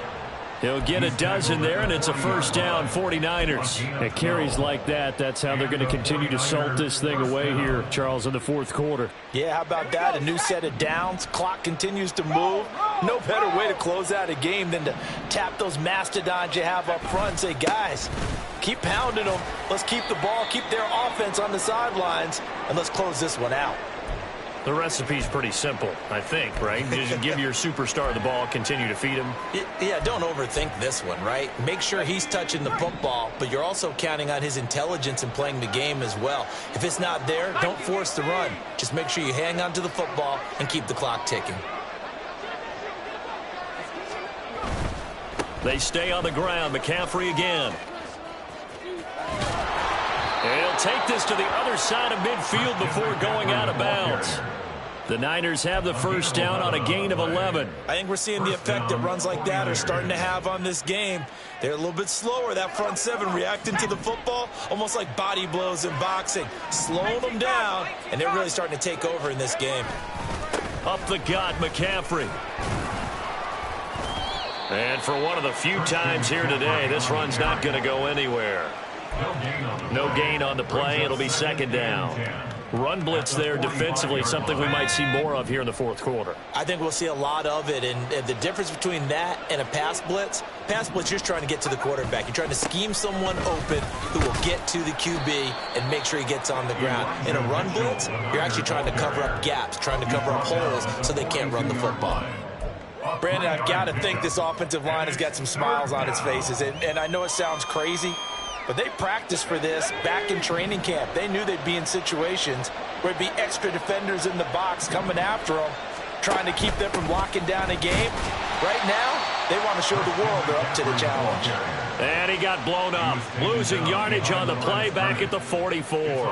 He'll get a dozen there, and it's a first down, 49ers. At carries like that, that's how they're going to continue to salt this thing away here, Charles, in the fourth quarter. Yeah, how about that? A new set of downs. Clock continues to move. No better way to close out a game than to tap those mastodons you have up front and say, guys, keep pounding them. Let's keep the ball, keep their offense on the sidelines, and let's close this one out. The recipe's pretty simple, I think, right? Just give your superstar the ball, continue to feed him. Yeah, don't overthink this one, right? Make sure he's touching the football, but you're also counting on his intelligence in playing the game as well. If it's not there, don't force the run. Just make sure you hang on to the football and keep the clock ticking. They stay on the ground. McCaffrey again. He'll take this to the other side of midfield before going out of bounds. The Niners have the first down on a gain of 11. I think we're seeing the effect that runs like that are starting to have on this game. They're a little bit slower, that front seven, reacting to the football, almost like body blows in boxing, slowing them down, and they're really starting to take over in this game. Up the gut, McCaffrey. And for one of the few times here today, this run's not going to go anywhere. No gain on the play. It'll be second down. Run blitz there defensively, something we might see more of here in the fourth quarter. I think we'll see a lot of it, and the difference between that and a pass blitz, you're just trying to get to the quarterback. You're trying to scheme someone open who will get to the QB and make sure he gets on the ground. In a run blitz, you're actually trying to cover up gaps, trying to cover up holes so they can't run the football. Brandon, I've got to think this offensive line has got some smiles on its faces, and I know it sounds crazy, but they practiced for this back in training camp. They knew they'd be in situations where it'd be extra defenders in the box coming after them, trying to keep them from locking down a game. Right now, they want to show the world they're up to the challenge. And he got blown up, losing yardage on the play back at the 44.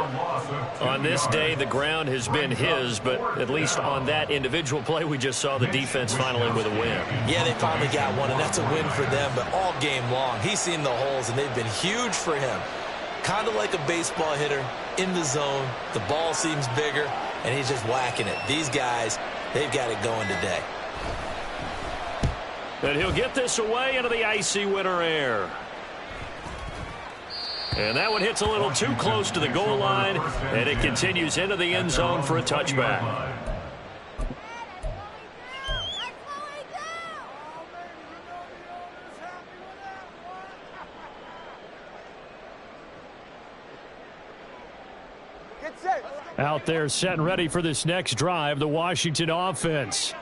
On this day, the ground has been his, but at least on that individual play, we just saw the defense finally with a win. Yeah, they finally got one, and that's a win for them, but all game long, he's seen the holes, and they've been huge for him. Kind of like a baseball hitter in the zone. The ball seems bigger, and he's just whacking it. These guys, they've got it going today. And he'll get this away into the icy winter air. And that one hits a little too close to the goal line, and it continues into the end zone for a touchback. Out there set and ready for this next drive, the Washington offense.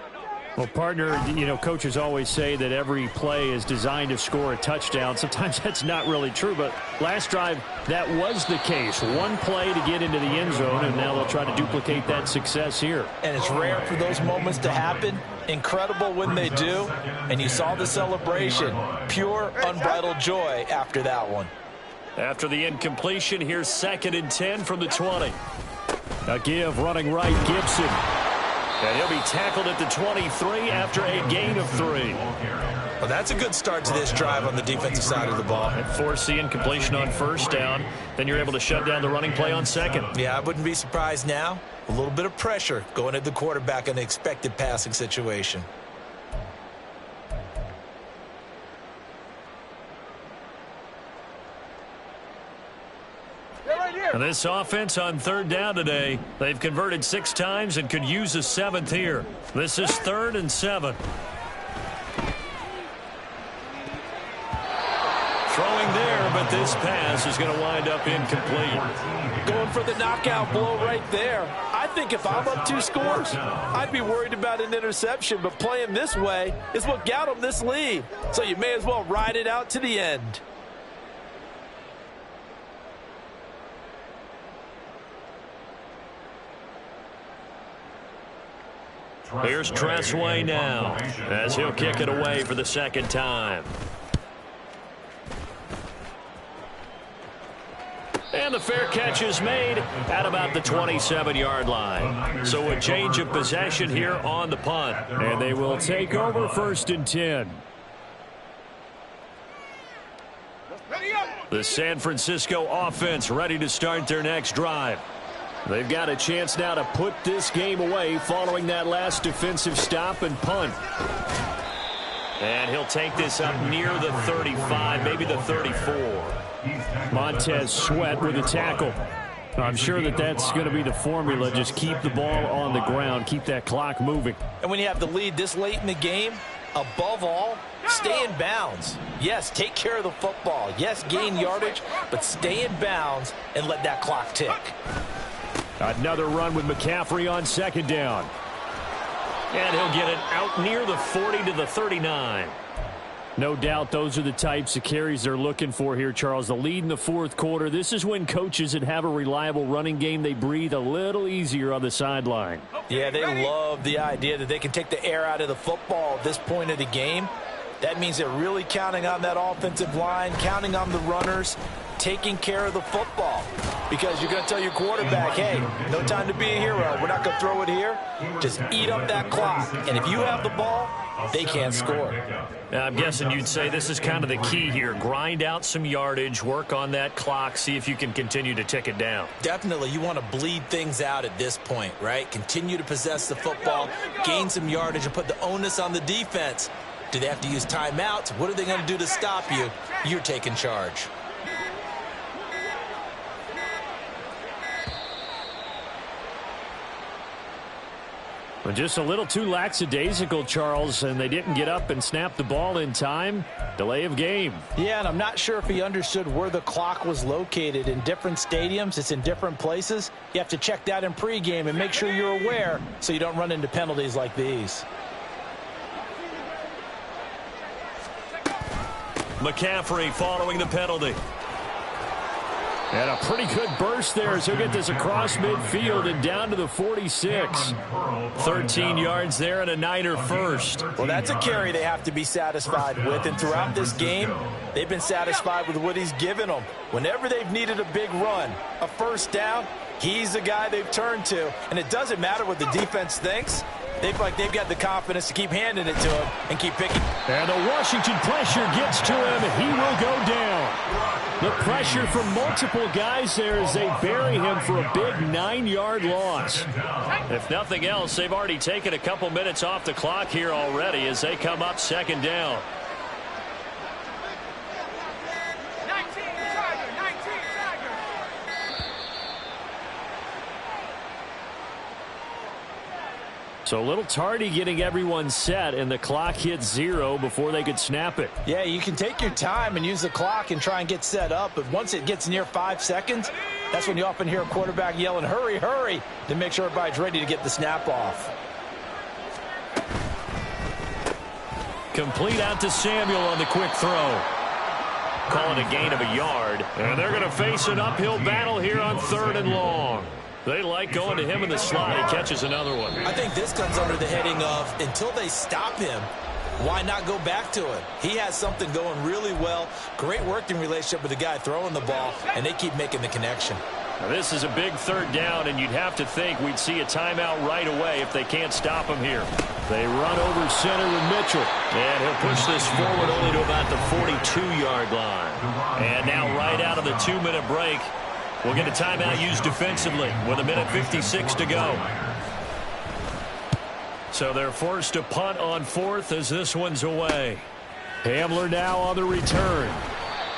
Well, partner, coaches always say that every play is designed to score a touchdown. Sometimes that's not really true, but last drive, that was the case. One play to get into the end zone, and now they'll try to duplicate that success here. And it's rare for those moments to happen. Incredible when they do. And you saw the celebration. Pure, unbridled joy after that one. After the incompletion, here's 2nd and 10 from the 20. A give running right, Gibson. And he'll be tackled at the 23 after a gain of 3. Well, that's a good start to this drive on the defensive side of the ball. And force the incompletion on first down. Then you're able to shut down the running play on second. Yeah, I wouldn't be surprised now. A little bit of pressure going at the quarterback in the expected passing situation. And this offense on 3rd down today, they've converted 6 times and could use a 7th here. This is 3rd and 7. Throwing there, but this pass is going to wind up incomplete. Going for the knockout blow right there. I think if I'm up 2 scores, I'd be worried about an interception, but playing this way is what got them this lead. So you may as well ride it out to the end. Here's Tressway now as he'll kick it away for the second time. And the fair catch is made at about the 27-yard line. So a change of possession here on the punt. And they will take over 1st and 10. The San Francisco offense ready to start their next drive. They've got a chance now to put this game away following that last defensive stop and punt. And he'll take this up near the 35, maybe the 34. Montez Sweat with a tackle. I'm sure that's going to be the formula. Just keep the ball on the ground. Keep that clock moving. And when you have the lead this late in the game, above all, stay in bounds. Yes, take care of the football. Yes, gain yardage, but stay in bounds and let that clock tick. Another run with McCaffrey on 2nd down. And he'll get it out near the 40 to the 39. No doubt those are the types of carries they're looking for here, Charles. The lead in the 4th quarter. This is when coaches that have a reliable running game, they breathe a little easier on the sideline. Yeah, they love the idea that they can take the air out of the football at this point of the game. That means they're really counting on that offensive line, counting on the runners, taking care of the football. Because you're going to tell your quarterback, hey, no time to be a hero. We're not going to throw it here. Just eat up that clock. And if you have the ball, they can't score. I'm guessing you'd say this is kind of the key here. Grind out some yardage, work on that clock, see if you can continue to tick it down. Definitely, you want to bleed things out at this point, right? Continue to possess the football, gain some yardage, and put the onus on the defense. Do they have to use timeouts? What are they going to do to stop you? You're taking charge. Well, just a little too lackadaisical, Charles, and they didn't get up and snap the ball in time. Delay of game. Yeah, and I'm not sure if he understood where the clock was located. In different stadiums, it's in different places. You have to check that in pregame and make sure you're aware so you don't run into penalties like these. McCaffrey following the penalty. And a pretty good burst there as he'll get this across midfield and down to the 46. 13 yards there and a Niner first. Well, that's a carry they have to be satisfied with. And throughout this game, they've been satisfied with what he's given them. Whenever they've needed a big run, a first down, he's the guy they've turned to. And it doesn't matter what the defense thinks. They feel like they've got the confidence to keep handing it to him and keep picking. And the Washington pressure gets to him, and he will go down. The pressure from multiple guys there as they bury him for a big 9-yard loss. If nothing else, they've already taken a couple minutes off the clock here already as they come up 2nd down. So a little tardy getting everyone set, and the clock hit 0 before they could snap it. Yeah, you can take your time and use the clock and try and get set up, but once it gets near 5 seconds, that's when you often hear a quarterback yelling, hurry, hurry, to make sure everybody's ready to get the snap off. Complete out to Samuel on the quick throw. Call it a gain of a yard. And they're going to face an uphill battle here on 3rd and long. They like going to him in the slot. He catches another one. I think this comes under the heading of until they stop him, why not go back to him? He has something going really well. Great working relationship with the guy throwing the ball, and they keep making the connection. Now, this is a big 3rd down, and you'd have to think we'd see a timeout right away if they can't stop him here. They run over center with Mitchell. And he'll push this forward only to about the 42-yard line. And now right out of the 2-minute break, we'll get a timeout used defensively with 1:56 to go. So they're forced to punt on 4th as this one's away. Hamler now on the return.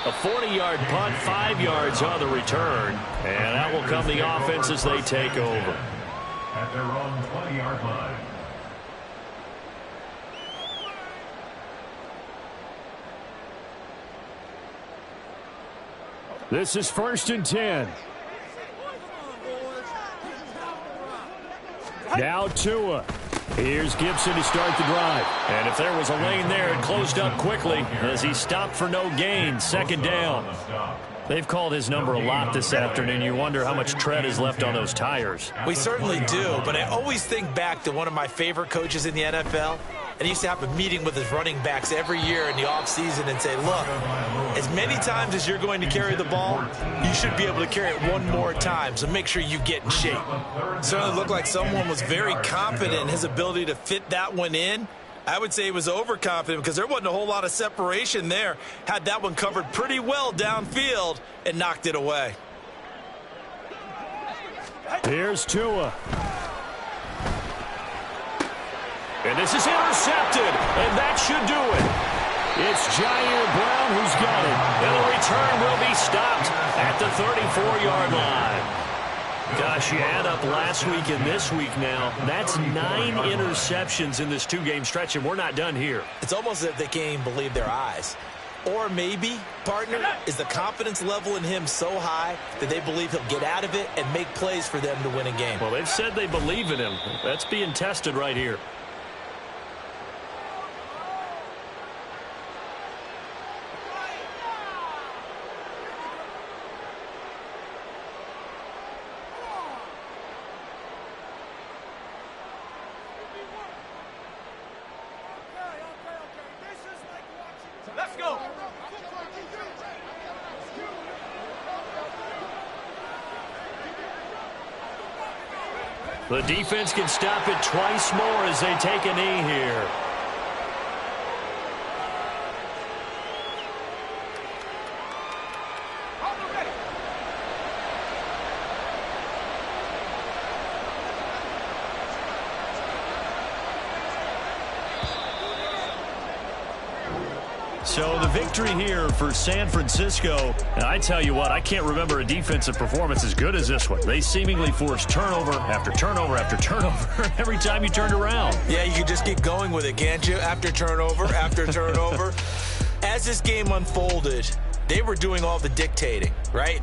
A 40-yard punt, 5 yards on the return. And that will come the offense as they take over. At their own 20-yard line. This is 1st and 10. Now Tua. Here's Gibson to start the drive. And if there was a lane there, it closed up quickly as he stopped for no gain. 2nd down. They've called his number a lot this afternoon. You wonder how much tread is left on those tires. We certainly do, but I always think back to one of my favorite coaches in the NFL, and he used to have a meeting with his running backs every year in the offseason and say, look, as many times as you're going to carry the ball, you should be able to carry it one more time, so make sure you get in shape. Certainly looked like someone was very confident in his ability to fit that one in. I would say he was overconfident because there wasn't a whole lot of separation there. Had that one covered pretty well downfield and knocked it away. Here's Tua. And this is intercepted, and that should do it. It's Jair Brown who's got it. And the return will be stopped at the 34-yard line. Gosh, you add up last week and this week now. That's 9 interceptions in this 2-game stretch, and we're not done here. It's almost as if they can't even believe their eyes. Or maybe, partner, is the confidence level in him so high that they believe he'll get out of it and make plays for them to win a game. Well, they've said they believe in him. That's being tested right here. Let's go. The defense can stop it twice more as they take a knee here. So the victory here for San Francisco. And I tell you what, I can't remember a defensive performance as good as this one. They seemingly forced turnover after turnover after turnover every time you turned around. Yeah, you can just keep going with it, can't you? After turnover, after turnover. As this game unfolded, they were doing all the dictating, right?